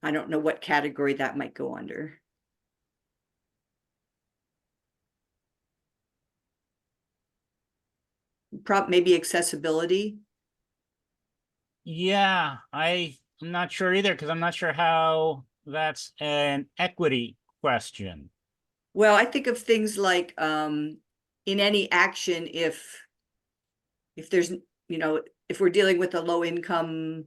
I don't know what category that might go under. Maybe accessibility. Yeah, I'm not sure either because I'm not sure how that's an equity question. Well, I think of things like in any action, if there's, if we're dealing with a low income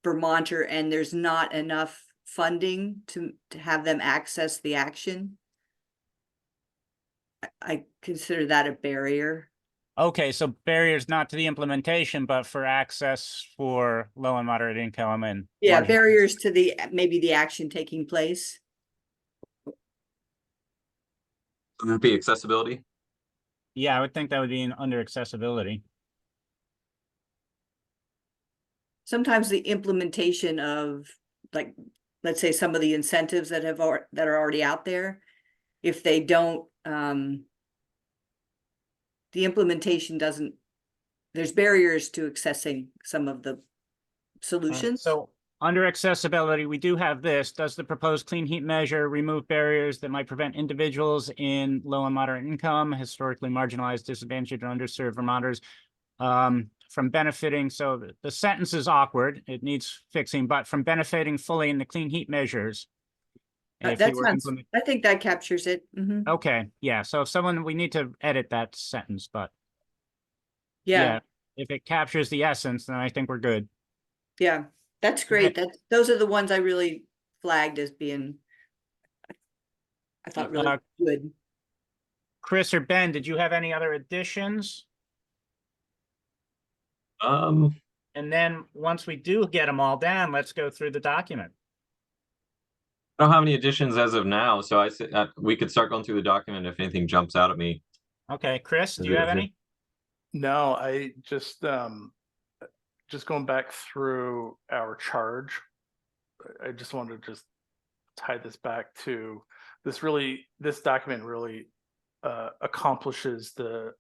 Vermonter and there's not enough funding to have them access the action, I consider that a barrier. Okay, so barriers not to the implementation, but for access for low and moderate income and Yeah, marginalized. barriers to maybe the action taking place. Would it be accessibility? Yeah, I would think that would be under accessibility. Sometimes the implementation of, like, let's say some of the incentives that are already out there, if they don't, the implementation doesn't, there's barriers to accessing some of the solutions. So under accessibility, we do have this. Does the proposed clean heat measure remove barriers that might prevent individuals in low and moderate income, historically marginalized, disadvantaged, or underserved Vermonters from benefiting? So the sentence is awkward. It needs fixing, but from benefiting fully in the clean heat measures. If you That were sounds, I think that captures it. Mhm. Okay, yeah. So if someone, we need to edit that sentence, but Yeah, if it captures the essence, then I think we're good. yeah, that's great. Those are the ones I really flagged as being, I thought, really good. Chris or Ben, did you have any other additions? Um, And then once we do get them all down, let's go through the document. I don't have any additions as of now, so I said we could start going through the document if anything jumps out at me. Okay, Chris, do you have any? No, I just going back through our charge. I just wanted to just tie this back to this document really accomplishes the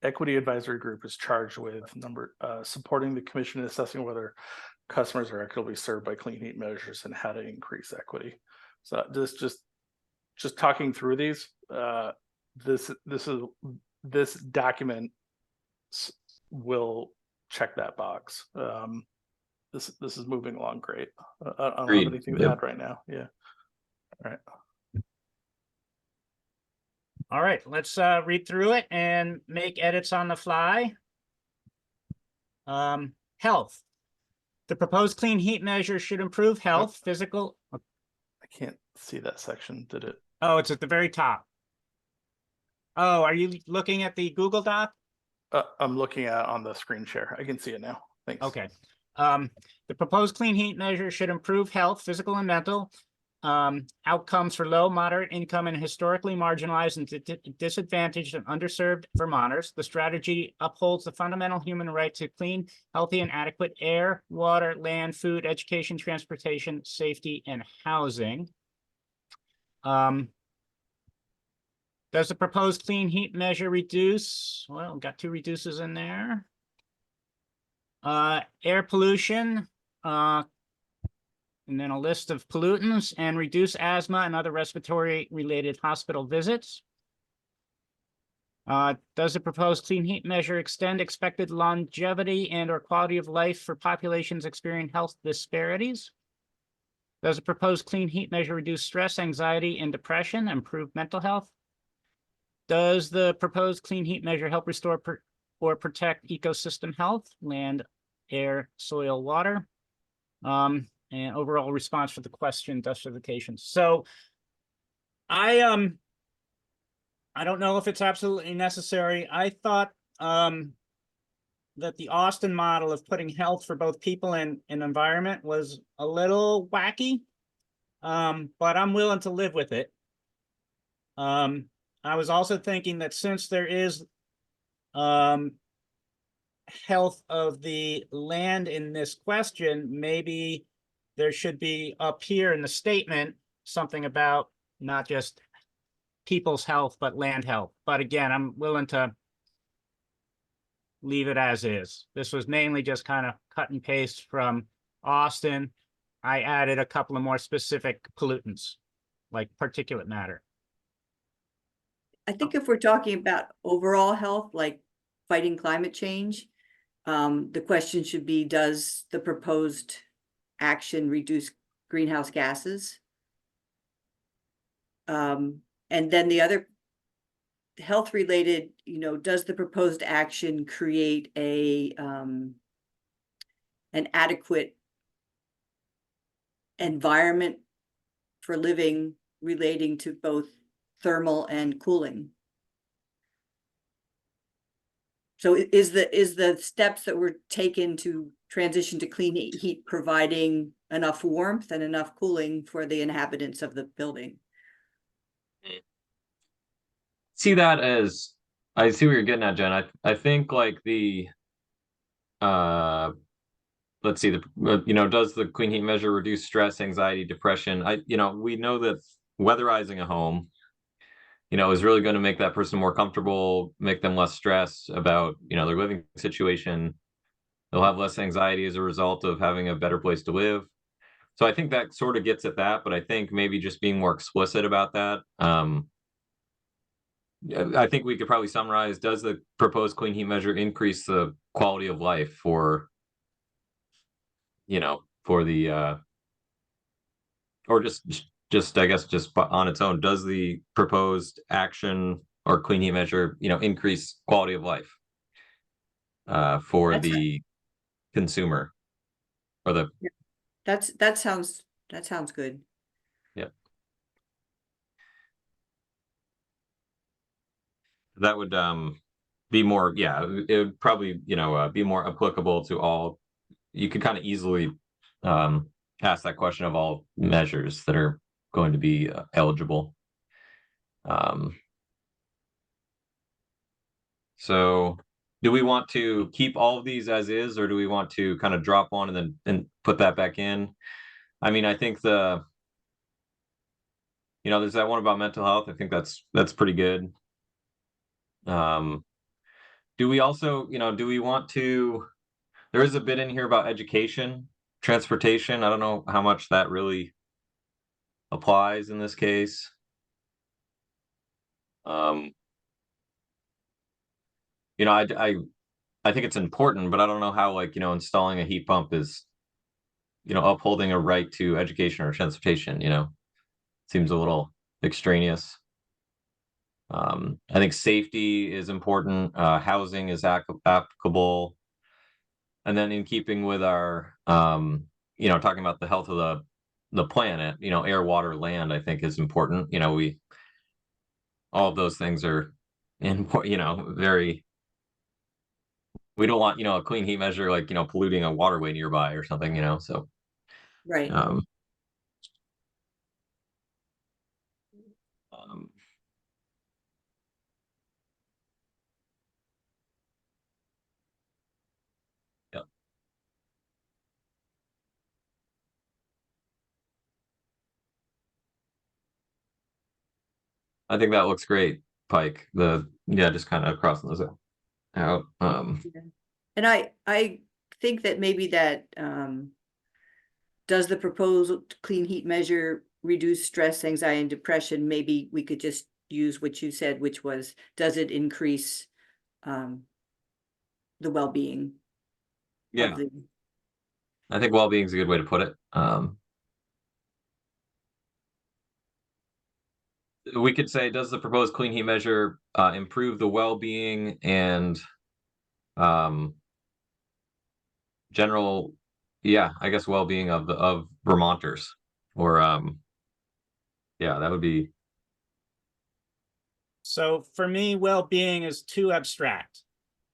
equity advisory group is charged with supporting the commission in assessing whether customers are equitably served by clean heat measures and how to increase equity. So just talking through these, this document will check that box. This is moving along great. I don't have Agreed. anything to Yep. add right now. Yeah. All right. All right, let's read through it and make edits on the fly. Health. The proposed clean heat measure should improve health, physical. I can't see that section. Did it? Oh, it's at the very top. Oh, are you looking at the Google Doc? I'm looking at on the screen share. I can see it now. Thanks. Okay. The proposed clean heat measure should improve health, physical and mental, outcomes for low, moderate income and historically marginalized and disadvantaged and underserved Vermonters. The strategy upholds the fundamental human right to clean, healthy, and adequate air, water, land, food, education, transportation, safety, and housing. Does the proposed clean heat measure reduce? Well, got two reduces in there. Air pollution, and then a list of pollutants, and reduce asthma and other respiratory related hospital visits. Does the proposed clean heat measure extend expected longevity and or quality of life for populations experiencing health disparities? Does the proposed clean heat measure reduce stress, anxiety, and depression, improve mental health? Does the proposed clean heat measure help restore or protect ecosystem health, land, air, soil, water? And overall response for the question justification. So I don't know if it's absolutely necessary. I thought that the Austin model of putting health for both people and environment was a little wacky, but I'm willing to live with it. I was also thinking that since there is health of the land in this question, maybe there should be up here in the statement something about not just people's health, but land health. But again, I'm willing to leave it as is. This was mainly just kind of cut and paste from Austin. I added a couple of more specific pollutants, like particulate matter. I think if we're talking about overall health, like fighting climate change, the question should be, does the proposed action reduce greenhouse gases? And then the other health related, does the proposed action create an adequate environment for living relating to both thermal and cooling? So is the steps that were taken to transition to clean heat providing enough warmth and enough cooling for the inhabitants of the building? See that as, I see what you're getting at, Jen. I think like the let's see, does the clean heat measure reduce stress, anxiety, depression? We know that weatherizing a home, is really going to make that person more comfortable, make them less stressed about, their living situation. They'll have less anxiety as a result of having a better place to live. So I think that sort of gets at that, but I think maybe just being more explicit about that. I think we could probably summarize, does the proposed clean heat measure increase the quality of life for the or just I guess just on its own, does the proposed action or clean heat measure increase quality of life for the consumer or the that sounds good. Yep. That would be more, it would probably be more applicable to all. You could kind of easily ask that question of all measures that are going to be eligible. So do we want to keep all of these as is, or do we want to kind of drop one and then put that back in? I mean, I think there's that one about mental health. I think that's pretty good. Do we also, do we want to, there is a bit in here about education, transportation. I don't know how much that really applies in this case. I I think it's important, but I don't know how, like, installing a heat pump is, upholding a right to education or transportation, seems a little extraneous. I think safety is important. Housing is applicable. And then in keeping with our, talking about the health of the planet, air, water, land, I think is important. All of those things are very, we don't want, a clean heat measure, like, polluting a waterway nearby or something, so, Right. um, yeah. I think that looks great, Pike. Just kind of crossing those out. And I think that maybe that, does the proposed clean heat measure reduce stress, anxiety, and depression? Maybe we could just use what you said, which was, does it increase the well-being Yeah, of the, I think well-being is a good way to put it. We could say, does the proposed clean heat measure improve the well-being and general, I guess, well-being of Vermonters, or that would be. So for me, well-being is too abstract.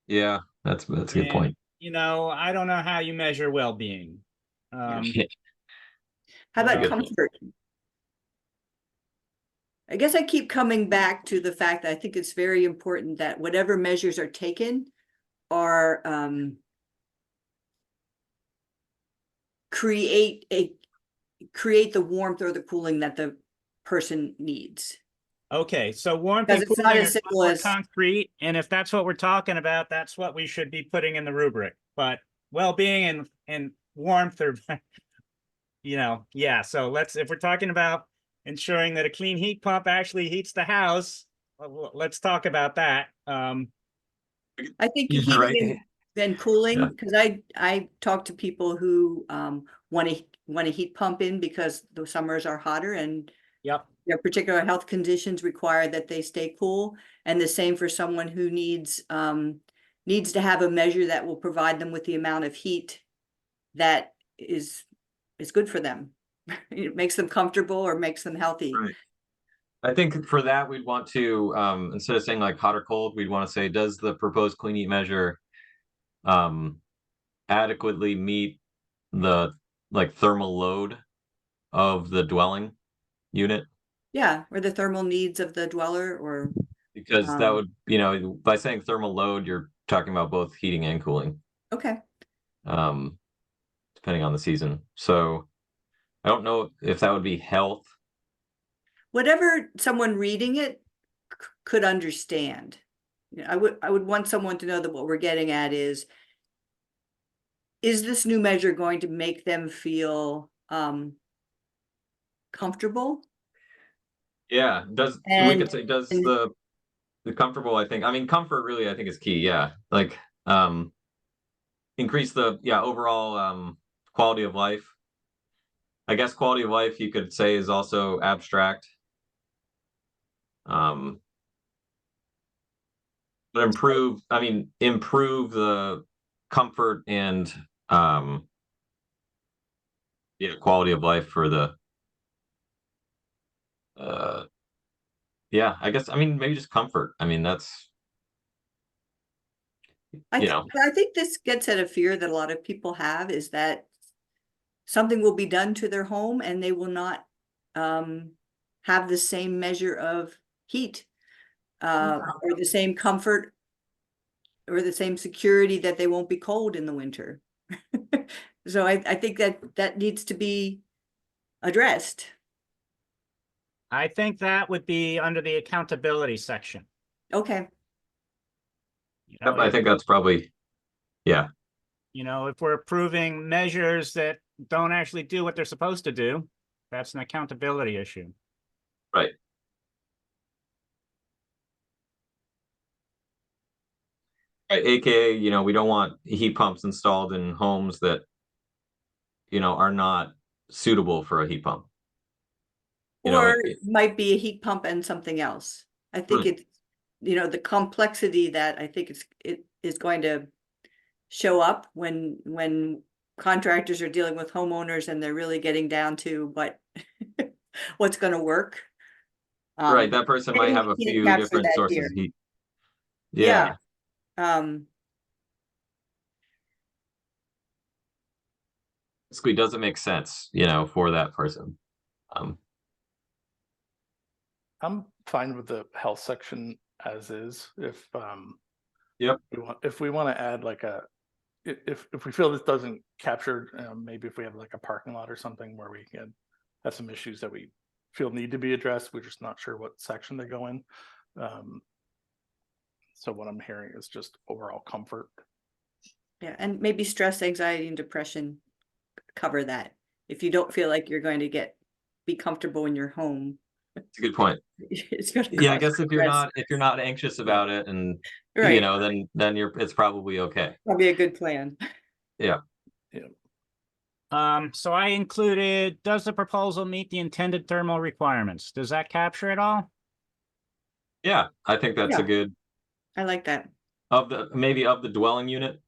Yeah, that's a good point. I don't know how you measure well-being. how about good. comfort? I guess I keep coming back to the fact that I think it's very important that whatever measures are taken are create the warmth or the cooling that the person needs. Okay, so warmth Because and it's not cooling as is much simple more as, concrete, and if that's what we're talking about, that's what we should be putting in the rubric. But well-being and warmth are, So if we're talking about ensuring that a clean heat pump actually heats the house, let's talk about that. I think Yeah, heating right. and cooling, Yeah. because I talk to people who want a heat pump in because the summers are hotter and Yep. their particular health conditions require that they stay cool. And the same for someone who needs to have a measure that will provide them with the amount of heat that is good for them. It makes them comfortable or makes them healthy. Right. I think for that, we'd want to, instead of saying like hot or cold, we'd want to say, does the proposed clean heat measure adequately meet the thermal load of the dwelling unit? Yeah, or the thermal needs of the dweller, or Because that would, by saying thermal load, you're talking about both heating and cooling, okay. depending on the season. So I don't know if that would be health. Whatever someone reading it could understand. I would want someone to know that what we're getting at is this new measure going to make them feel comfortable? Yeah, we could say, does and the comfortable, I mean, comfort really, I think, is key. Yeah. Like, increase the, overall quality of life. I guess quality of life, you could say, is also abstract. But improve the comfort and quality of life for the I guess, maybe just comfort. That's, I think this gets at a fear that a lot of people have, is that something will be done to their home and they will not have the same measure of heat or the same comfort or the same security, that they won't be cold in the winter. So I think that needs to be addressed. I think that would be under the accountability section. Okay. I think that's probably, yeah. If we're approving measures that don't actually do what they're supposed to do, that's an accountability issue. Right. Right, AKA, we don't want heat pumps installed in homes that, are not suitable for a heat pump. Or it might be a heat pump and something else. I think Right. it's, the complexity that I think it is going to show up when contractors are dealing with homeowners and they're really getting down to what's going to work. Right, that person might Maybe have we a can't few capture different that sources here. of heat. Yeah. Yeah, basically doesn't make sense, for that person. Um, I'm fine with the health section as is. Yep. If we want to add like if we feel this doesn't capture, maybe if we have like a parking lot or something where we can have some issues that we feel need to be addressed, we're just not sure what section they go in. So what I'm hearing is just overall comfort. Yeah, and maybe stress, anxiety, and depression cover that. If you don't feel like you're going to be comfortable in your home, It's a good point. it's going to Yeah, I cause guess if you're not anxious about it, and right, then it's probably okay. probably a good plan. Yeah. So I included, does the proposal meet the intended thermal requirements? Does that capture it all? Yeah, I think that's a Yeah. good I like that. of the dwelling unit.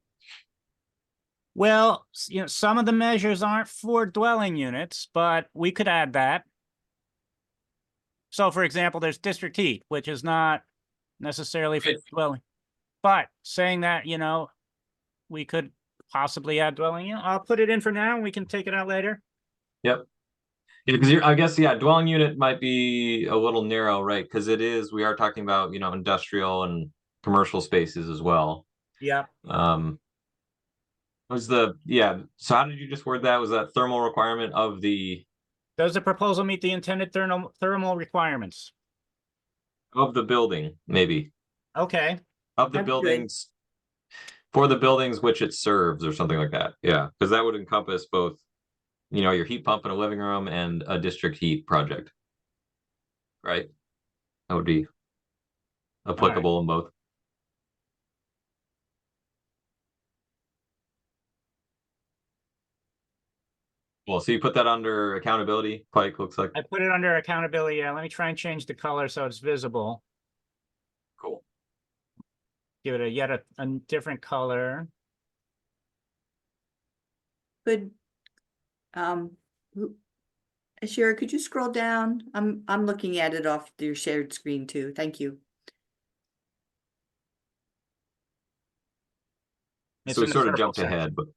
Well, some of the measures aren't for dwelling units, but we could add that. So for example, there's district heat, which is not necessarily for Right. dwelling. But saying that, we could possibly add dwelling unit. I'll put it in for now and we can take it out later. Yep. Because I guess, dwelling unit might be a little narrow, right? Because we are talking about, industrial and commercial spaces as well. Yeah. So how did you just word that? Was that thermal requirement of the Does the proposal meet the intended thermal requirements? building, maybe? Okay. Of the That's good. buildings, for the buildings which it serves, or something like that. Yeah, because that would encompass both, your heat pump in a living room and a district heat project. Right? That would be applicable in both. Well, so you put that under accountability, Pike, looks like. I put it under accountability. Yeah, let me try and change the color so it's visible. Cool. Give it a different color. Good. Shira, could you scroll down? I'm looking at it off your shared screen too. Thank you. So we in the sort of purple jumped section. ahead, but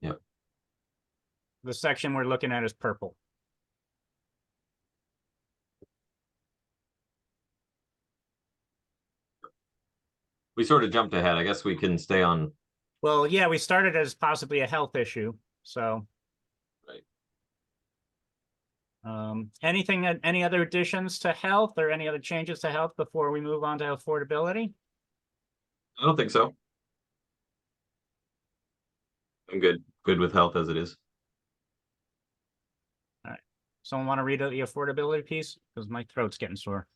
yeah. The section we're looking at is purple. We sort of jumped ahead. I guess we can stay on. Well, yeah, we started as possibly a health issue. So Right. Any other additions to health or any other changes to health before we move on to affordability? I don't think so. I'm good with health as it is. All right. Someone want to read out the affordability piece? Because my throat's getting sore.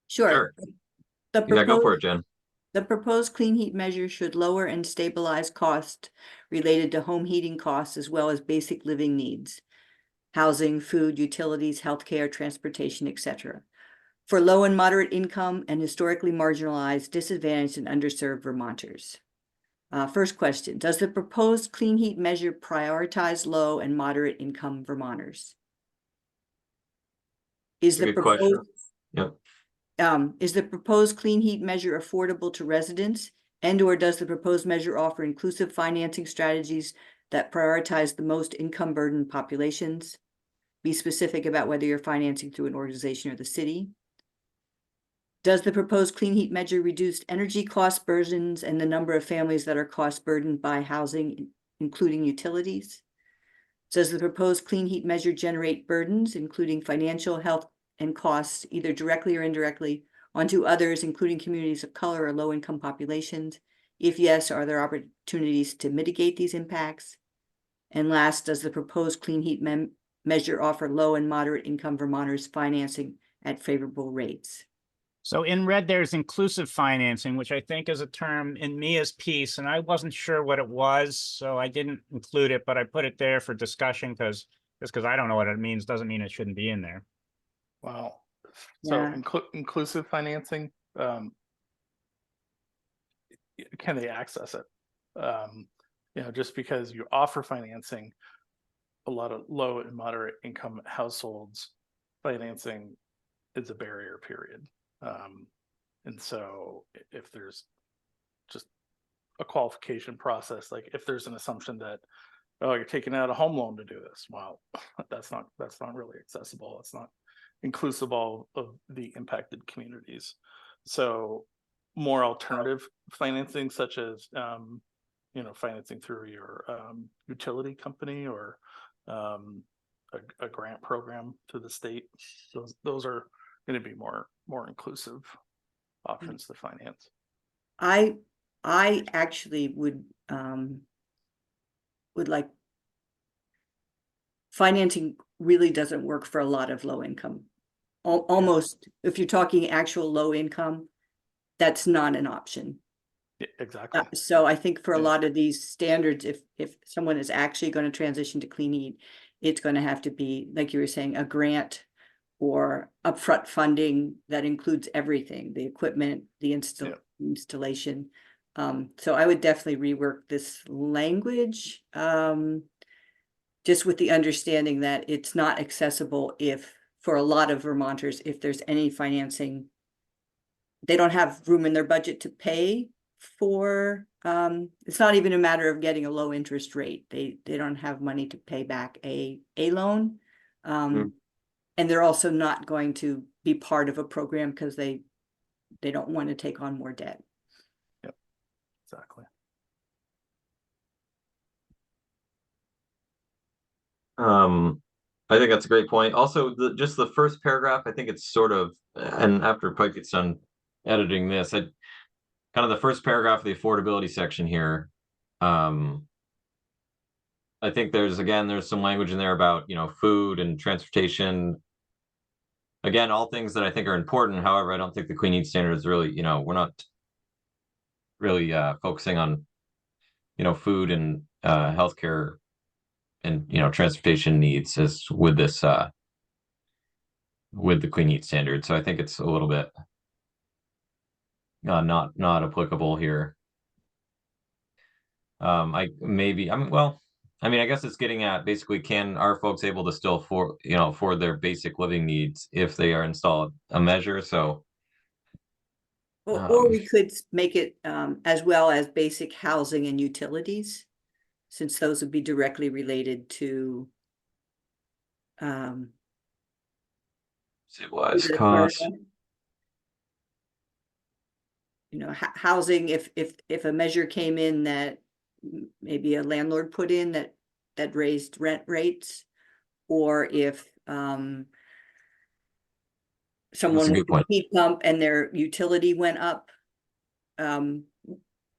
Sure. Yeah, go for it, Jen. The proposed clean heat measure should lower and stabilize costs related to home heating costs as well as basic living needs, housing, food, utilities, healthcare, transportation, etc. for low and moderate income and historically marginalized, disadvantaged, and underserved Vermonters. First question, does the proposed clean heat measure prioritize low and moderate income Vermonters? Is the proposed Yep. Is the proposed clean heat measure affordable to residents, and/or does the proposed measure offer inclusive financing strategies that prioritize the most income burdened populations? Be specific about whether you're financing through an organization or the city. Does the proposed clean heat measure reduce energy cost burdens and the number of families that are cost burdened by housing, including utilities? Does the proposed clean heat measure generate burdens, including financial, health, and costs, either directly or indirectly, onto others, including communities of color or low-income populations? If yes, are there opportunities to mitigate these impacts? And last, does the proposed clean heat measure offer low and moderate income Vermonters financing at favorable rates? So in red, there's inclusive financing, which I think is a term in Mia's piece, and I wasn't sure what it was, so I didn't include it, but I put it there for discussion just because I don't know what it means doesn't mean it shouldn't be in there. Wow. So Yeah. inclusive financing, can they access it? Just because you offer financing, a lot of low and moderate income households, financing is a barrier, period. And so if there's just a qualification process, like if there's an assumption that, oh, you're taking out a home loan to do this, well, that's not really accessible. It's not inclusive of the impacted communities. So more alternative financing, such as financing through your utility company or a grant program to the state. Those are going to be more inclusive options to finance. I actually would like, financing really doesn't work for a lot of low income. Almost, if you're talking actual low income, that's not an option. Yeah, exactly. So I think for a Yeah. lot of these standards, if someone is actually going to transition to clean heat, it's going to have to be, like you were saying, a grant or upfront funding that includes everything, the equipment, the installation. So I would definitely rework this language, just with the understanding that it's not accessible for a lot of Vermonters, if there's any financing, they don't have room in their budget to pay for, it's not even a matter of getting a low interest rate. They don't have money to pay back a loan. And they're also not going to be part of a program because they don't want to take on more debt. Yep, exactly. I think that's a great point. Also, just the first paragraph, I think it's sort of, and after Pike gets done editing this, kind of the first paragraph of the affordability section here. I think there's some language in there about, food and transportation. Again, all things that I think are important. However, I don't think the Clean Heat Standard is really, we're not really focusing on, food and healthcare and, transportation needs as with this with the Clean Heat Standard. So I think it's a little bit not applicable here. I guess it's getting at basically, are folks able to still for their basic living needs if they are installed a measure? So Or we could make it as well as basic housing and utilities, since those would be directly related to civilized costs. Housing, if a measure came in that maybe a landlord put in that raised rent rates, or if someone with a heat pump and their utility went up.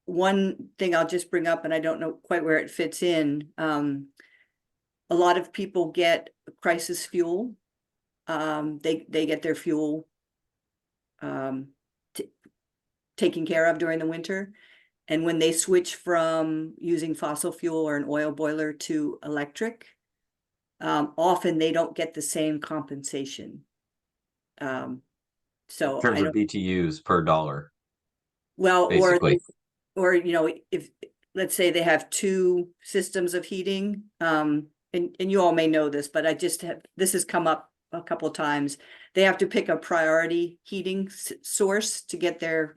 One thing I'll just bring up, and I don't know quite where it fits in, a lot of people get crisis fuel. They get their fuel taken care of during the winter. And when they switch from using fossil fuel or an oil boiler to electric, often they don't get the same compensation. So in terms of BTUs per dollar. Well, basically. or if let's say they have two systems of heating, and you all may know this, but this has come up a couple of times. They have to pick a priority heating source to get their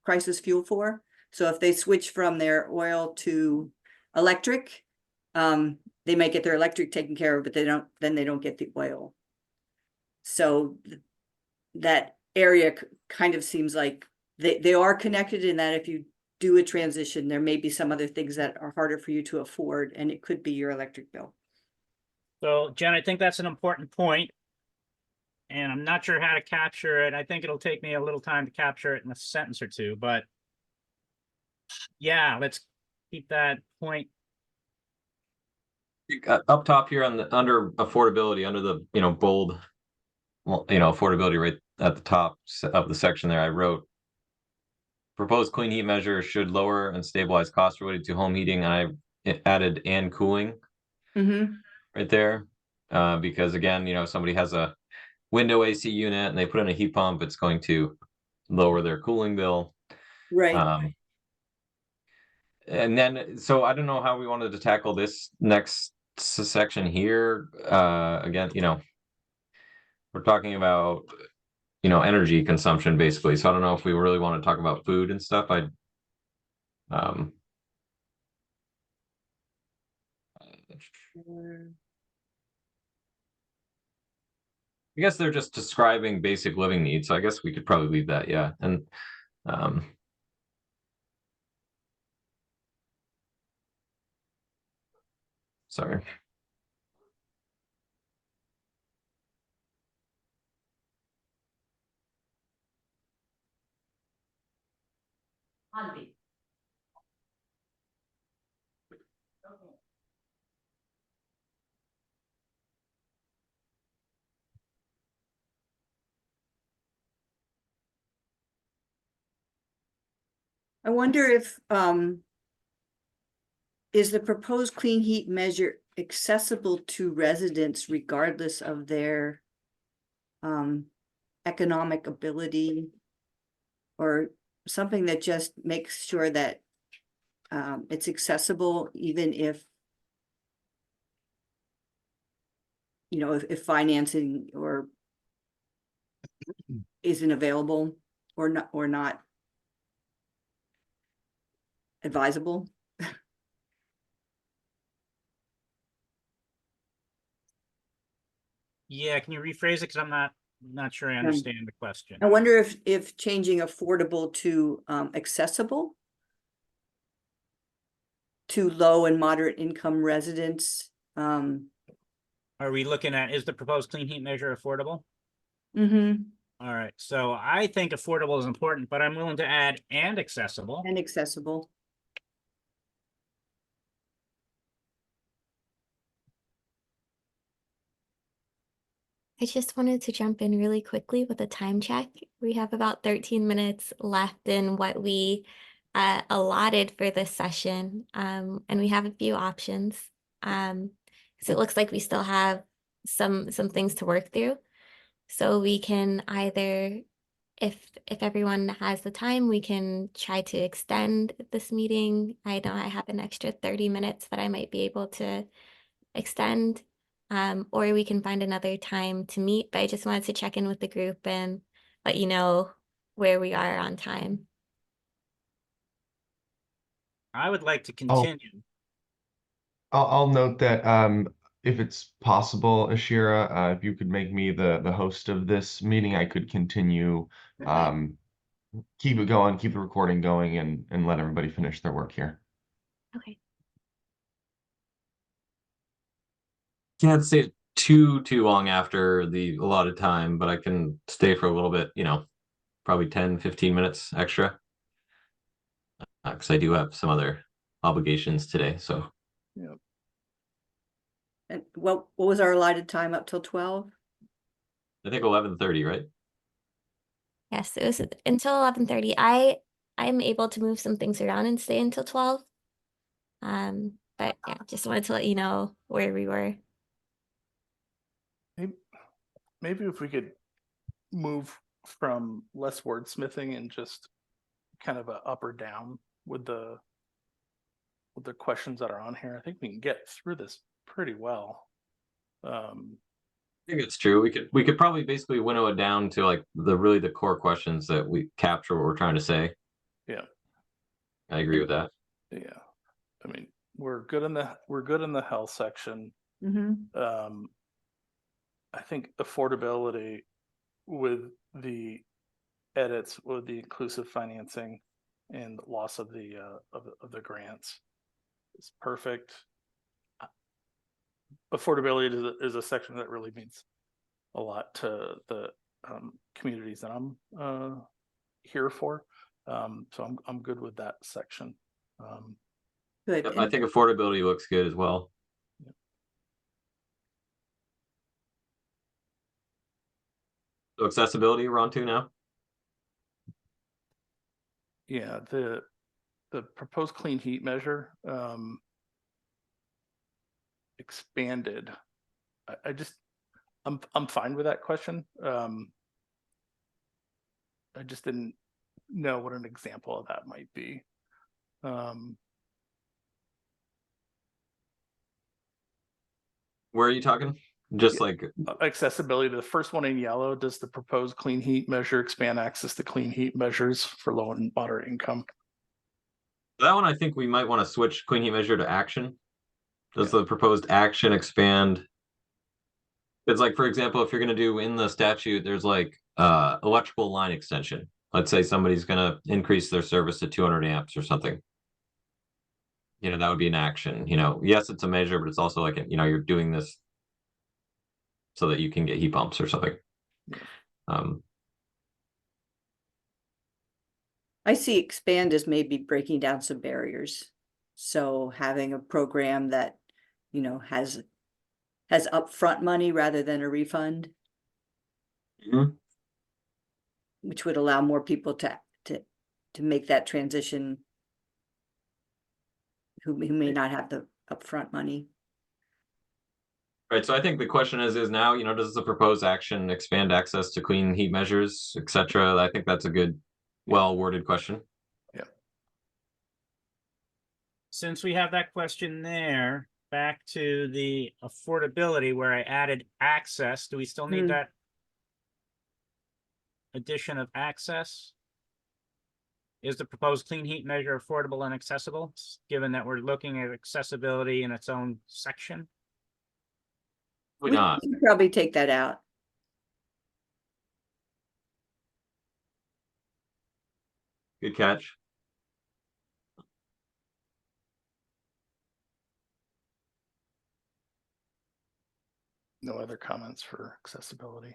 crisis fuel for. So if they switch from their oil to electric, they may get their electric taken care of, but they don't get the oil. So that area kind of seems like they are connected, in that if you do a transition, there may be some other things that are harder for you to afford, and it could be your electric bill. So Jen, I think that's an important point, and I'm not sure how to capture it. I think it'll take me a little time to capture it in a sentence or two, but yeah, let's keep that point. Up top here under affordability, under the bold, affordability right at the top of the section there, I wrote, proposed clean heat measure should lower and stabilize costs related to home heating. And I added and cooling right there. Because again, if somebody has a window AC unit and they put in a heat pump, it's going to lower their cooling bill. Right. And then, so I don't know how we wanted to tackle this next section here. Again, we're talking about, energy consumption basically. So I don't know if we really want to talk about food and stuff. Um, I guess they're just describing basic living needs. So I guess we could probably leave that. Yeah. And, sorry. I wonder if, is the proposed clean heat measure accessible to residents regardless of their economic ability, or something that just makes sure that it's accessible, even if, if financing or isn't available or not advisable. Yeah, can you rephrase it? Because I'm not sure I understand the question. I wonder if changing affordable to accessible to low and moderate income residents. Are we looking at, is the proposed clean heat measure affordable? And All right, so I think affordable is important, but I'm willing to add and accessible. accessible. I just wanted to jump in really quickly with a time check. We have about 13 minutes left in what we allotted for this session, and we have a few options. So it looks like we still have some things to work through. So we can either, if everyone has the time, we can try to extend this meeting. I know I have an extra 30 minutes that I might be able to extend. Or we can find another time to meet, but I just wanted to check in with the group and let you know where we are on time. I would like to continue. I'll note that if it's possible, Ashira, if you could make me the host of this meeting, I could continue, keep it going, keep the recording going, and let everybody finish their work here. Okay. Can't stay too long after the allotted time, but I can stay for a little bit, probably 10-15 minutes extra, because I do have some other obligations today. So Yeah. And what was our allotted time up till 12? I think 11:30, right? Yes, it was until 11:30. I'm able to move some things around and stay until 12. But yeah, just wanted to let you know where we were. Maybe if we could move from less wordsmithing and just kind of a up or down with the questions that are on here, I think we can get through this pretty well. I think it's true. We could probably basically winnow it down to like the core questions that we capture what we're trying to say. Yeah, I agree with that. yeah. I mean, we're good in the health section. I think affordability with the edits with the inclusive financing and loss of the grants is perfect. Affordability is a section that really means a lot to the communities that I'm here for. So I'm good with that section. Good. I think affordability looks good as well. So accessibility we're on to now. Yeah, the proposed clean heat measure expanded. I'm fine with that question. I just didn't know what an example of that might be. Where are you talking? Just like Accessibility to the first one in yellow. Does the proposed clean heat measure expand access to clean heat measures for low and moderate income? that one, I think we might want to switch clean heat measure to action. Does the proposed action expand? It's like, for example, if you're going to do in the statute, there's like electrical line extension. Let's say somebody's going to increase their service to 200 amps or something. You know, that would be an action. You know, yes, it's a measure, but it's also like, you know, you're doing this so that you can get heat pumps or something. I see expand as maybe breaking down some barriers. So having a program that, you know, has upfront money rather than a refund, which would allow more people to make that transition who may not have the upfront money. Right. So I think the question is now, you know, does the proposed action expand access to clean heat measures, et cetera? I think that's a good, well-worded question. Yeah. Since we have that question there, back to the affordability where I added access, do we still need that addition of access? Is the proposed clean heat measure affordable and accessible, given that we're looking at accessibility in its own section? Why We not? can probably take that out. Good catch. No other comments for accessibility.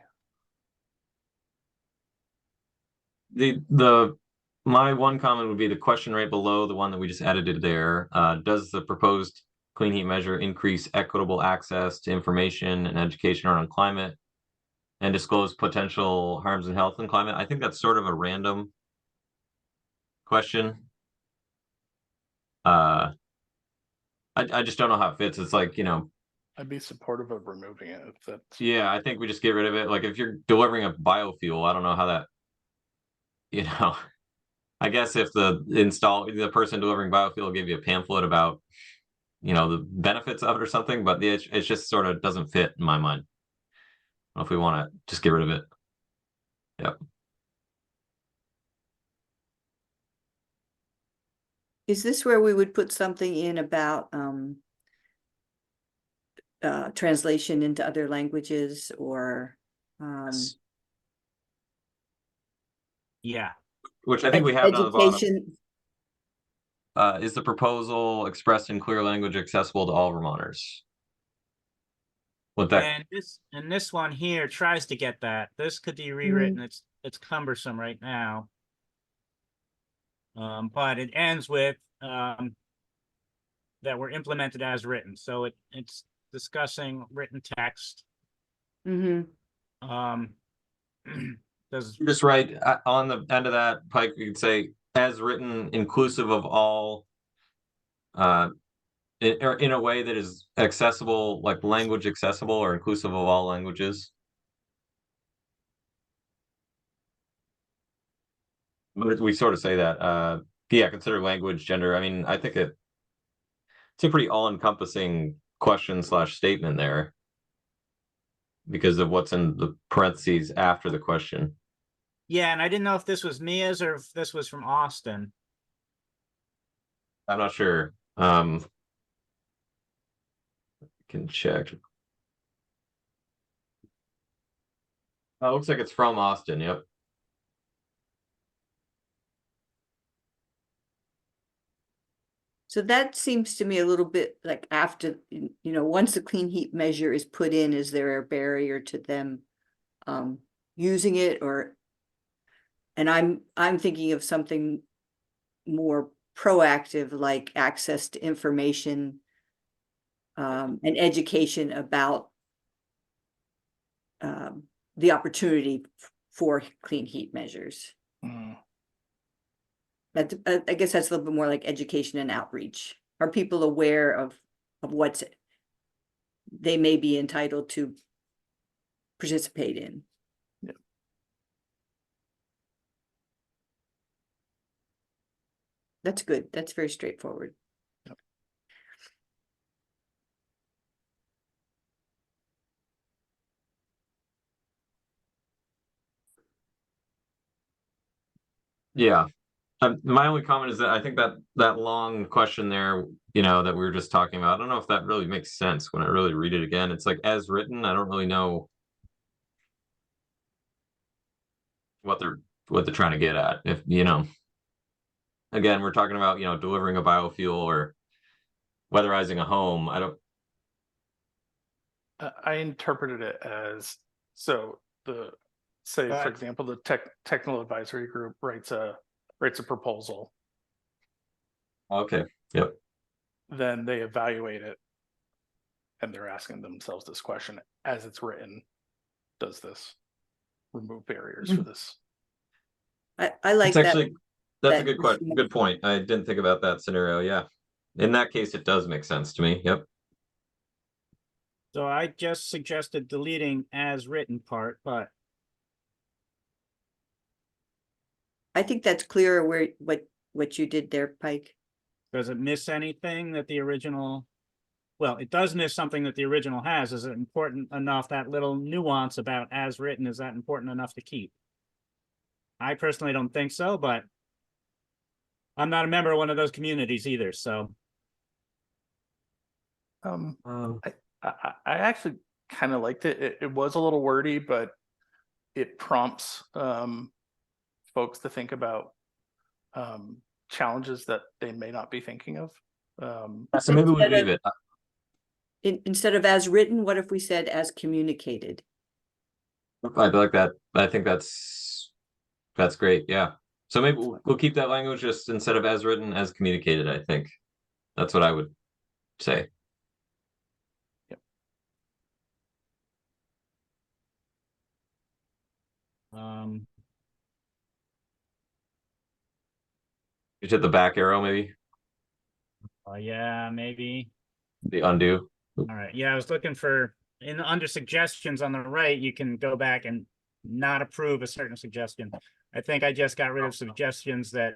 My one comment would be the question right below the one that we just added it there. Does the proposed clean heat measure increase equitable access to information and education around climate and disclose potential harms in health and climate? I think that's sort of a random question. I just don't know how it fits. It's like, you know, I'd be supportive of removing it if that's. Yeah, I think we just get rid of it. Like if you're delivering a biofuel, I don't know how that, you know, I guess if the person delivering biofuel gave you a pamphlet about, you know, the benefits of it or something, but it just sort of doesn't fit in my mind. I don't know if we want to just get rid of it. Yep. Is this where we would put something in about translation into other languages or Yeah. Which I think we have down the bottom. education? Is the proposal expressed in clear language accessible to all Vermonters? What that? And this one here tries to get that. This could be rewritten. It's cumbersome right now. But it ends with that were implemented as written. So it's discussing written text. Does Just right on the end of that, Pike, you could say as written, inclusive of all, in a way that is accessible, like language accessible or inclusive of all languages. But we sort of say that, yeah, consider language, gender. I mean, I think it's a pretty all-encompassing question / statement there because of what's in the parentheses after the question. Yeah, and I didn't know if this was Mia's or if this was from Austin. I'm not sure. Can check. Oh, it looks like it's from Austin. Yep. So that seems to me a little bit like after, you know, once the clean heat measure is put in, is there a barrier to them using it? Or, and I'm thinking of something more proactive, like access to information and education about the opportunity for clean heat measures. Mm. That, I guess that's a little bit more like education and outreach. Are people aware of what's they may be entitled to participate in? Yeah. That's good. That's very straightforward. Yeah. My only comment is that I think that that long question there, you know, that we were just talking about, I don't know if that really makes sense when I really read it again. It's like as written, I don't really know what they're trying to get at. If you know, again, we're talking about, you know, delivering a biofuel or weatherizing a home. I don't. I interpreted it as, so the, say, for But example, the technical advisory group writes a proposal, Okay. Yep. then they evaluate it, and they're asking themselves this question as it's written: does this remove barriers for this? I like It's that. actually that's a that good question. Good point. I didn't think about that scenario. Yeah. In that case, it does make sense to me. Yep. so I just suggested deleting as written part, but I think that's clearer where what you did there, Pike. does it miss anything that the original? Well, it does miss something that the original has. Is it important enough, that little nuance about as written, is that important enough to keep? I personally don't think so, but I'm not a member of one of those communities either, so. I actually kind of liked it. It was a little wordy, but it prompts folks to think about challenges that they may not be thinking of. So maybe we Instead leave of- it. Instead of as written, what if we said as communicated? I like that. I think that's great. Yeah. So maybe we'll keep that language just instead of as written, as communicated. I think that's what I would say. Um, You hit the back arrow, maybe yeah, maybe. the undo. All right. Yeah, I was looking for under suggestions on the right, you can go back and not approve a certain suggestion. I think I just got rid of suggestions that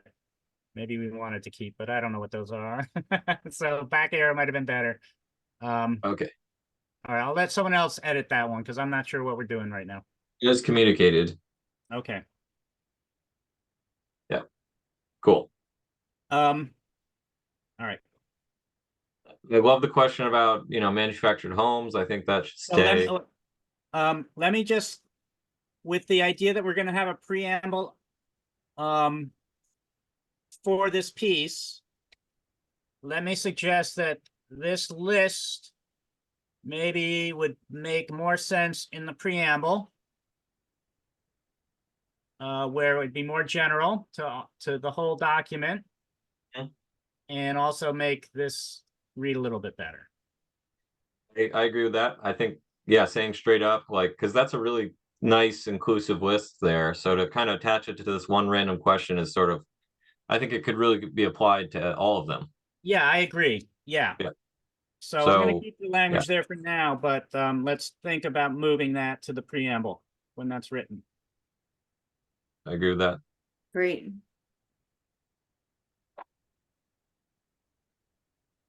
maybe we wanted to keep, but I don't know what those are. So back arrow might have been better. Okay. All right, I'll let someone else edit that one because I'm not sure what we're doing right now. As communicated. Okay. Yeah. Cool. All right. I love the question about, you know, manufactured homes. I think that should So stay. let me just, with the idea that we're going to have a preamble for this piece, let me suggest that this list maybe would make more sense in the preamble, where it would be more general to the whole document, and also make this read a little bit better. I agree with that. I think, yeah, saying straight up, like, because that's a really nice inclusive list there. So to kind of attach it to this one random question is sort of, I think it could really be applied to all of them. Yeah, I agree. Yeah. Yeah. So I'm going to So, keep the language there for now, but let's think about moving that to the preamble when that's written. I agree with that. Great.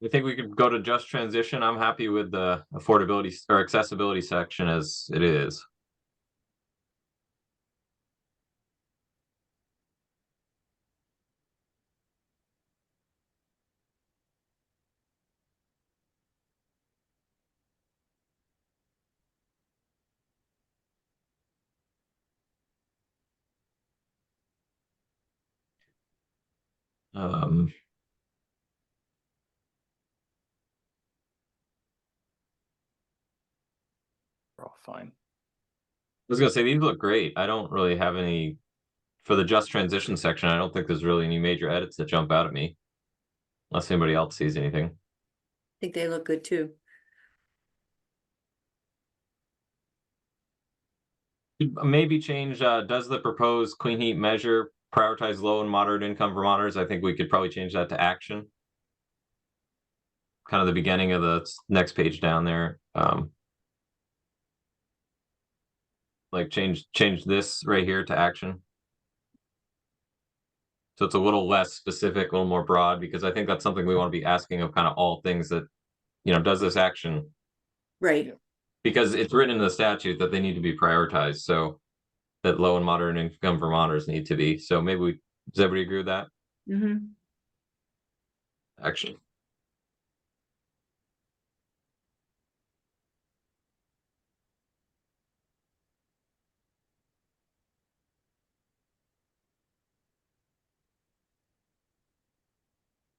I think we could go to just transition. I'm happy with the affordability or accessibility section as it is. Um, We're all fine. I was gonna say these look great. I don't really have any for the just transition section. I don't think there's really any major edits that jump out at me, unless anybody else sees anything. I think they look good too. Maybe change, does the proposed clean heat measure prioritize low and moderate income Vermonters? I think we could probably change that to action. Kind of the beginning of the next page down there. Like change this right here to action. So it's a little less specific, a little more broad, because I think that's something we want to be asking of kind of all things that, does this action, Right. because it's written in the statute that they need to be prioritized. So that low and moderate income Vermonters need to be. So maybe does everybody agree with that? Mm-hmm. Action.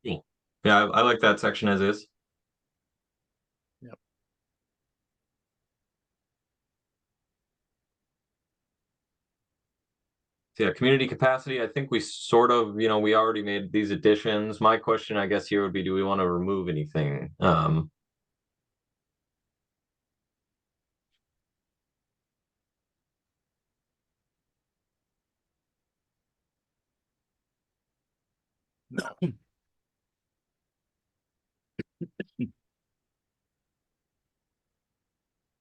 Cool. Yeah, I like that section as is. Yep. So yeah, community capacity, I think we sort of, we already made these additions. My question, I guess, here would be, do we want to remove anything? No.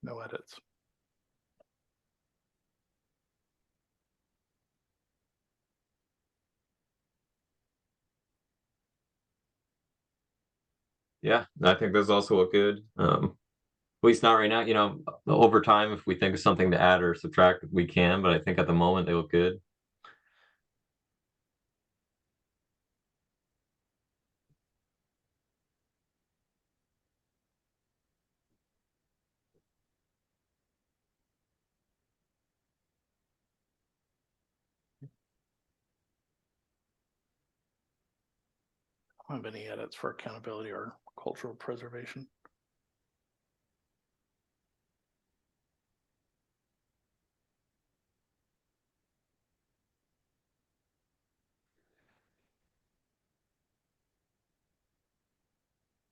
No edits. Yeah, I think those also look good. At least not right now, over time, if we think of something to add or subtract, we can, but I think at the moment they look good. I don't have any edits for accountability or cultural preservation.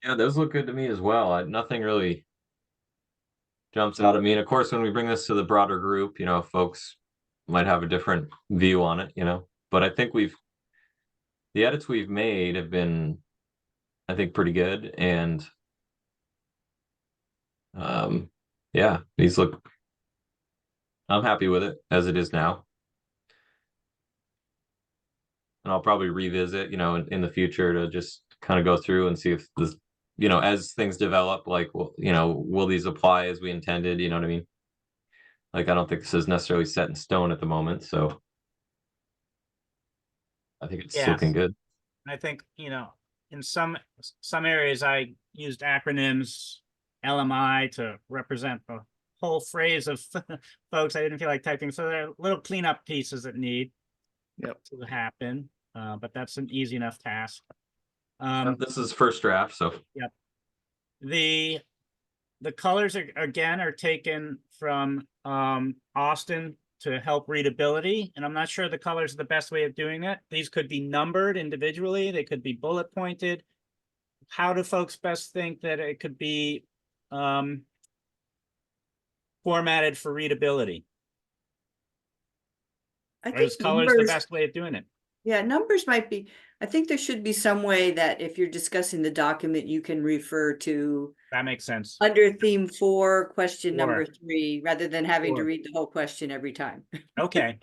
Yeah, those look good to me as well. Nothing really jumps out at me. And of course, when we bring this to the broader group, folks might have a different view on it, but I think the edits we've made have been, I think, pretty good. And yeah, I'm happy with it as it is now. And I'll probably revisit, in the future to just kind of go through and see if this, as things develop, like, will these apply as we intended? You know what I mean? Like, I don't think this is necessarily set in stone at the moment, so I think it's Yeah. looking good. I think, in some areas I used acronyms, LMI, to represent a whole phrase of folks I didn't feel like typing. So there are little cleanup pieces that need to happen. But that's an easy enough task. This is first draft, so Yep. The colors are taken from Austin to help readability, and I'm not sure the colors are the best way of doing it. These could be numbered individually, they could be bullet pointed. How do folks best think that it could be formatted for readability? I Or is think colors the numbers, best way of doing it? yeah, numbers might be, I think there should be some way that if you're discussing the document, you can refer to That makes sense. under theme 4, question number Sure. 3, rather than having to Sure. read the whole question every time. Okay.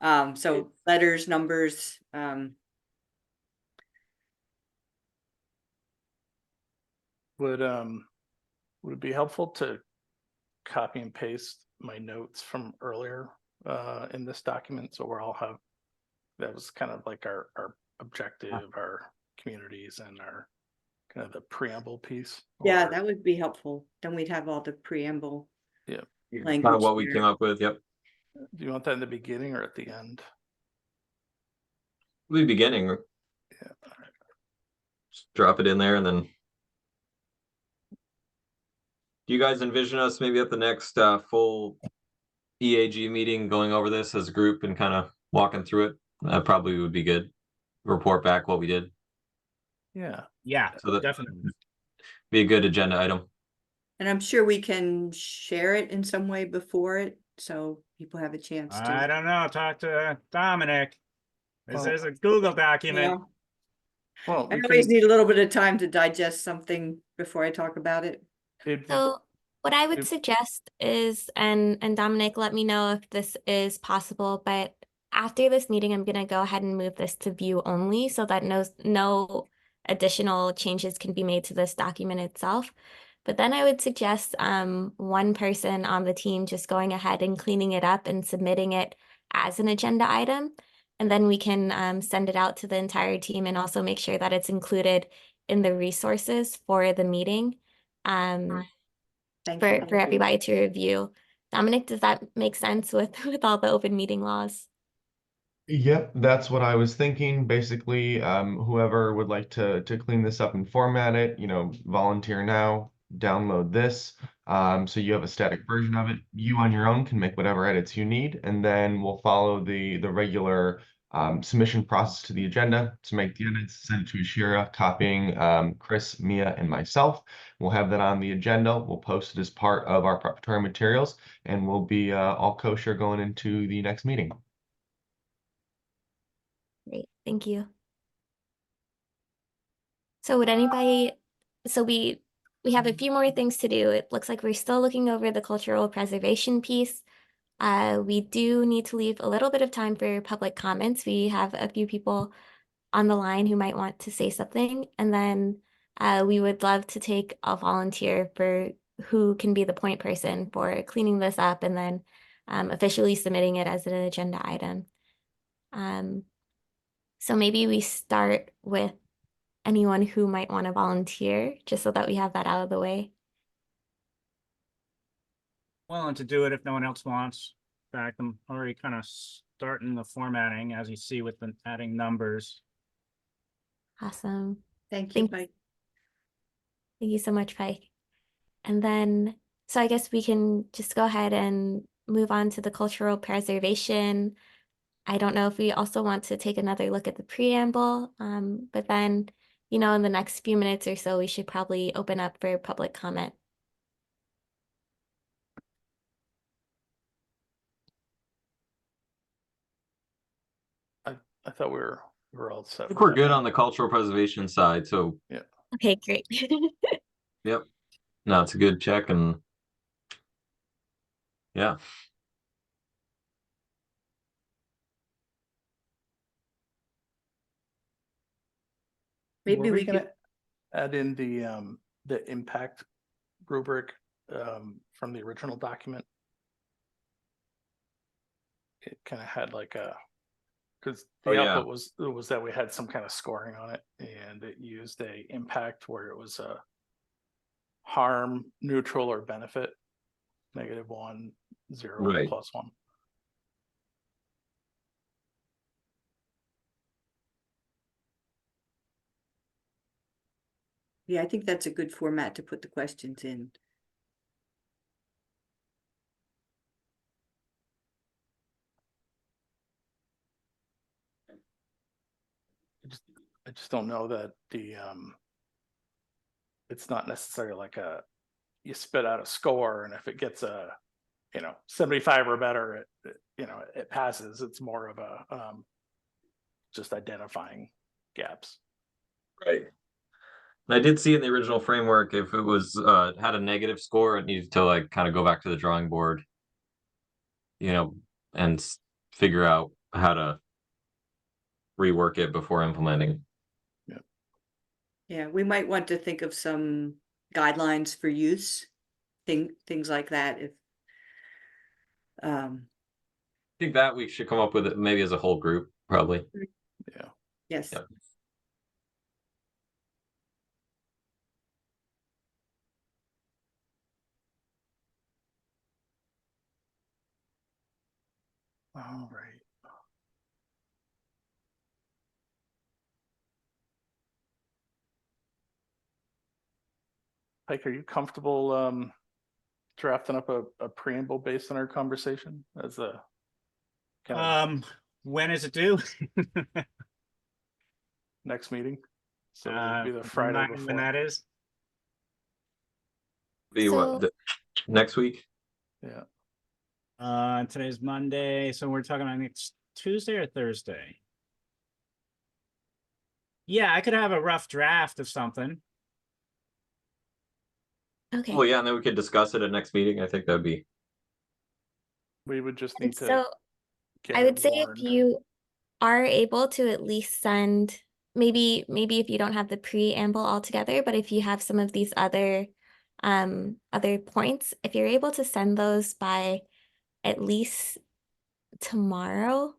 So letters, numbers, Would it be helpful to copy and paste my notes from earlier in this document, so we'll all have, that was kind of like our objective, our communities, and our kind of the preamble piece? yeah, Or- that would be helpful. Then we'd have all the preamble Yeah. language. kind of what we there. came up with. Yep. Do you want that in the beginning or at the end? The beginning. Yeah. Just drop it in there, and then do you guys envision us maybe at the next full EAG meeting going over this as a group and kind of walking through it? That probably would be good. Report back what we did. Yeah. Yeah, So that definitely. be a good agenda item. And I'm sure we can share it in some way before it. So people have a chance I to. don't know. Talk to Dominic. This Well, is a Google Yeah. document. well, I we always can, need a little bit of time to digest something before I talk about it. So what I would it- suggest is, and Dominic, let me know if this is possible, but after this meeting, I'm gonna go ahead and move this to view only so that no additional changes can be made to this document itself. But then I would suggest one person on the team just going ahead and cleaning it up and submitting it as an agenda item. And then we can send it out to the entire team and also make sure that it's included in the resources for the meeting. Thank For you. everybody to review. Dominic, does that make sense with with all the open meeting laws? Yep, that's what I was thinking. Basically, whoever would like to clean this up and format it, volunteer now, download this. So you have a static version of it. You on your own can make whatever edits you need, and then we'll follow the regular submission process to the agenda to make the edits, send it to Ashira, copying Chris, Mia, and myself. We'll have that on the agenda. We'll post it as part of our preparatory materials, and we'll be all kosher going into the next meeting. Great, thank you. So would anybody, so we have a few more things to do. It looks like we're still looking over the cultural preservation piece. We do need to leave a little bit of time for public comments. We have a few people on the line who might want to say something, and then we would love to take a volunteer for who can be the point person for cleaning this up and then officially submitting it as an agenda item. So maybe we start with anyone who might want to volunteer, just so that we have that out of the way. Willing to do it if no one else wants. In fact, I'm already kind of starting the formatting, as you see with the adding numbers. Awesome. Thank you, Thank, Mike. thank you so much, Pike. And then, so I guess we can just go ahead and move on to the cultural preservation. I don't know if we also want to take another look at the preamble, but then, in the next few minutes or so, we should probably open up for public comment. I thought we were all set. I think with we're that, good right? on the cultural preservation side, so Okay, great. yep. No, it's a good check, and yeah. Maybe Were we we gonna could, add in the impact rubric from the original document? It kind of had like because Oh, the yeah. output was that we had some kind of scoring on it, and it used a impact where it was a harm, neutral, or benefit, -1, 0, Right. +1. yeah, I think that's a good format to put the questions in. I just don't know that it's not necessarily like you spit out a score, and if it gets a 75 or better, it passes. It's more of a just identifying gaps. Right. And I did see in the original framework, if it was had a negative score, it needed to like kind of go back to the drawing board, and figure out how to rework it before implementing. Yeah, we might want to think of some guidelines for use, things like that. If I think that we should come up with it maybe as a whole group, probably. Yeah. yes, Yep. All right. Pike, are you comfortable drafting up a preamble based on our conversation as a kind of When is it due? next meeting? So it'll be the Friday Remind me when before. that is. Be So- what next week? Yeah. Today's Monday, so we're talking about next Tuesday or Thursday? Yeah, I could have a rough draft of something. Okay. Well, yeah, and then we could discuss it at next meeting. I think that'd be. We would just And need to so get I it would say if warned. you are able to at least send, maybe if you don't have the preamble altogether, but if you have some of these other points, if you're able to send those by at least tomorrow,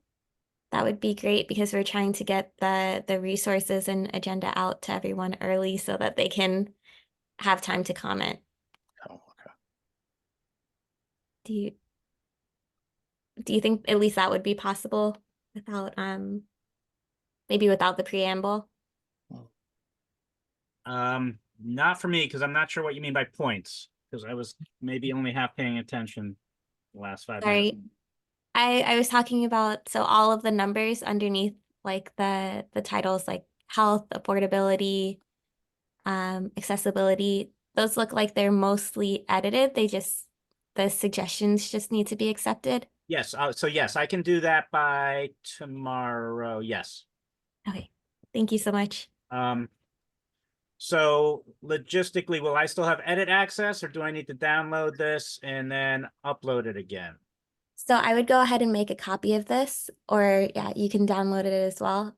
that would be great because we're trying to get the resources and agenda out to everyone early so that they can have time to comment. Oh, okay. Do you think at least that would be possible without maybe without the preamble? Not for me, because I'm not sure what you mean by points, because I was maybe only half paying attention the last 5 minutes. Sorry. I was talking about so all of the numbers underneath like the titles like health, affordability, accessibility, those look like they're mostly edited. The suggestions just need to be accepted. Yes, so yes, I can do that by tomorrow, yes. Okay. Thank you so much. So logistically, will I still have edit access, or do I need to download this and then upload it again? So I would go ahead and make a copy of this, or yeah, you can download it as well.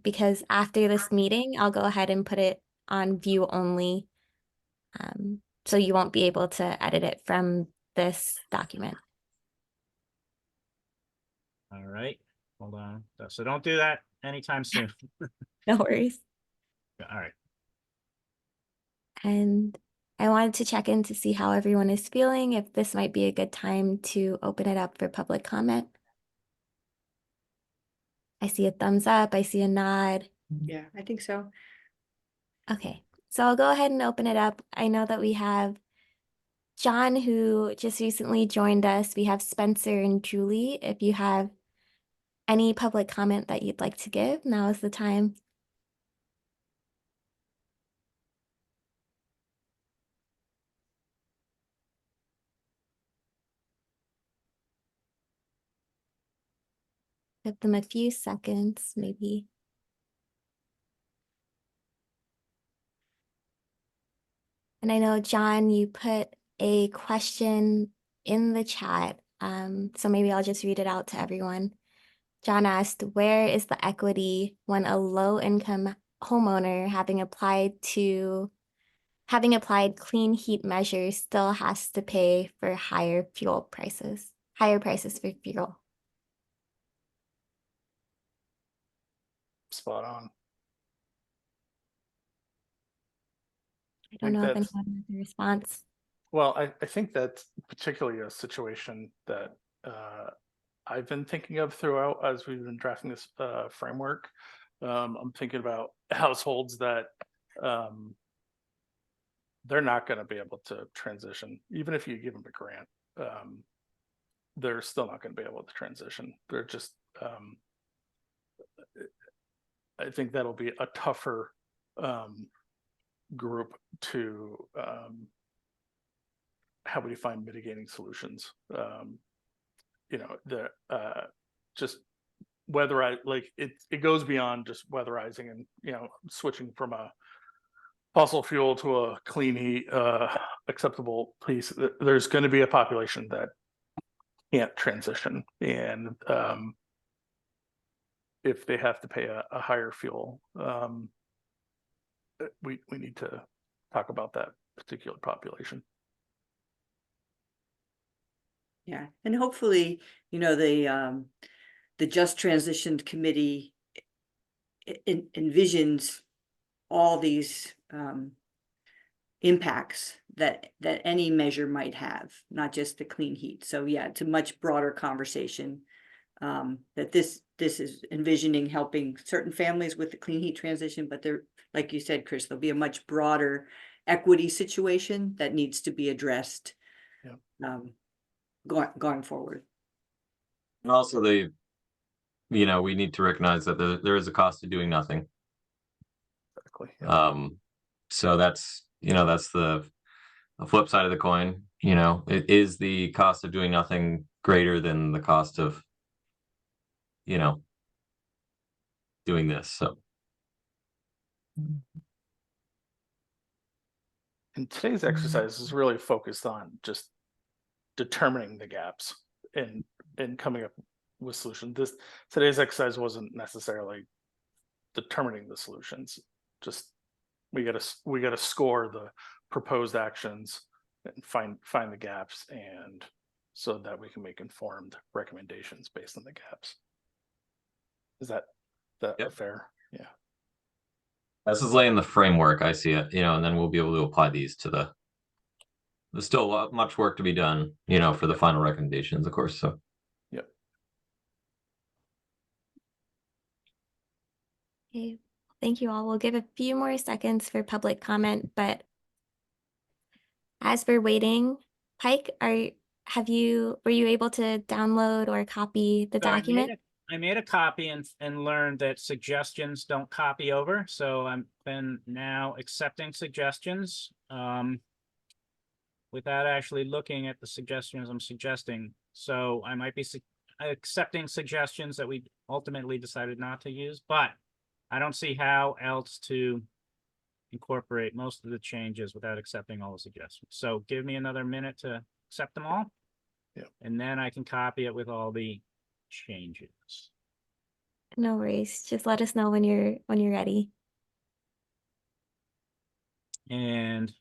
Because after this meeting, I'll go ahead and put it on view only. So you won't be able to edit it from this document. All right, hold on. So don't do that anytime soon. No worries. All right. And I wanted to check in to see how everyone is feeling, if this might be a good time to open it up for public comment. I see a thumbs up, I see a nod. Yeah, I think so. Okay, so I'll go ahead and open it up. I know that we have John, who just recently joined us. We have Spencer and Julie. If you have any public comment that you'd like to give, now is the time. Give them a few seconds, maybe. And I know, John, you put a question in the chat, so maybe I'll just read it out to everyone. John asked, where is the equity when a low-income homeowner having applied clean heat measures still has to pay for higher prices for fuel? Spot on. I don't think know if that's- anyone has a response. Well, I think that's particularly a situation that I've been thinking of throughout as we've been drafting this framework. I'm thinking about households that they're not going to be able to transition, even if you give them a grant. They're still not going to be able to transition. They're just, I think that'll be a tougher group to how we find mitigating solutions. The just it goes beyond just weatherizing and switching from a fossil fuel to a clean heat acceptable piece. There's going to be a population that can't transition, and if they have to pay a higher fuel, we need to talk about that particular population. Yeah, and hopefully, the Just Transitioned Committee envisions all these impacts that any measure might have, not just the clean heat. So yeah, it's a much broader conversation that this is envisioning helping certain families with the clean heat transition, but there, like you said, Chris, there'll be a much broader equity situation that needs to be addressed. Yeah. Going forward. And also we need to recognize that there is a cost to doing nothing. Exactly. Yeah. So that's the flip side of the coin. It is the cost of doing nothing greater than the cost of, doing this. So And today's exercise is really focused on just determining the gaps and coming up with solutions. Today's exercise wasn't necessarily determining the solutions. Just we gotta score the proposed actions and find the gaps, and so that we can make informed recommendations based on the gaps. Is that Yep. fair? Yeah. this is laying the framework. I see it, and then we'll be able to apply these to there's still much work to be done, for the final recommendations, of course. So Yep. Okay, thank you all. We'll give a few more seconds for public comment, but as we're waiting, Pike, were you able to download or copy the So document? I made a copy and learned that suggestions don't copy over. So I've been now accepting suggestions without actually looking at the suggestions I'm suggesting. So I might be accepting suggestions that we ultimately decided not to use, but I don't see how else to incorporate most of the changes without accepting all the suggestions. So give me another minute to accept them all. Yep. And then I can copy it with all the changes. No worries. Just let us know when you're ready. And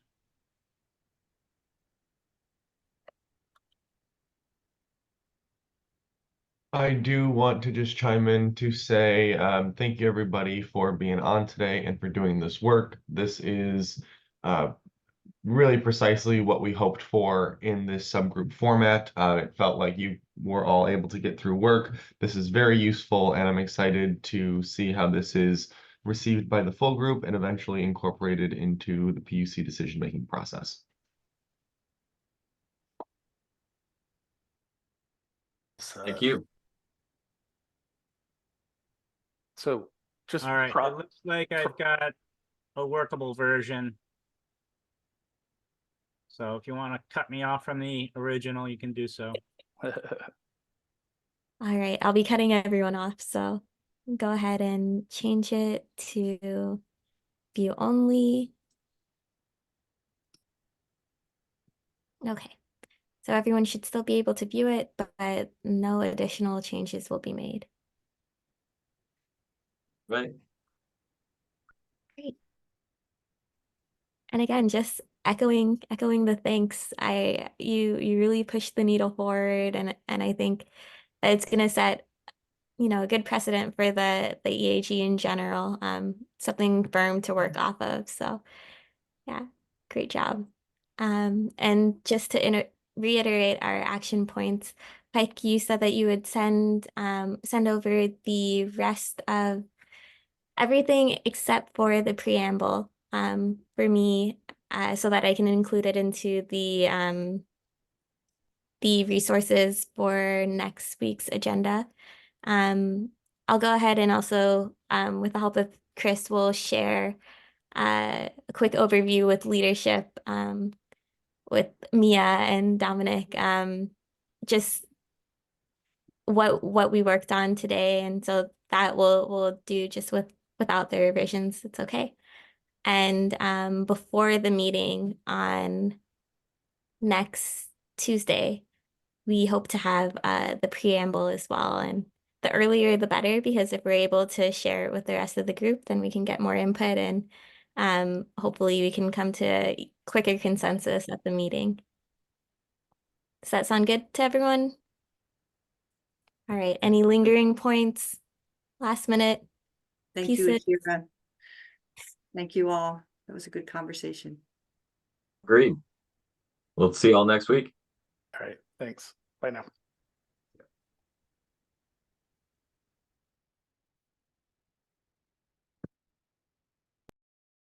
I do want to just chime in to say thank you everybody for being on today and for doing this work. This is really precisely what we hoped for in this subgroup format. It felt like you were all able to get through work. This is very useful, and I'm excited to see how this is received by the full group and eventually incorporated into the PUC decision-making process. thank you. So just all right, it looks like I've got a workable version. So if you want to cut me off from the original, you can do so. All right, I'll be cutting everyone off, so go ahead and change it to view only. Okay, so everyone should still be able to view it, but no additional changes will be made. Right. Great. And again, just echoing the thanks. You really pushed the needle forward, and I think that it's gonna set, a good precedent for the EAG in general, something firm to work off of. So yeah, great job. And just to reiterate our action points, Pike, you said that you would send over the rest of everything except for the preamble for me, so that I can include it into the resources for next week's agenda. I'll go ahead and also, with the help of Chris, we'll share a quick overview with leadership, with Mia and Dominic, just what we worked on today, and so that we'll do just without the revisions. It's okay. And before the meeting on next Tuesday, we hope to have the preamble as well. And the earlier the better, because if we're able to share it with the rest of the group, then we can get more input, and hopefully we can come to a quicker consensus at the meeting. Does that sound good to everyone? All right, any lingering points, last minute Thank you, pieces? Akira. Thank you all. That was a good conversation. Agreed. We'll see you all next week. all right, thanks. Bye now.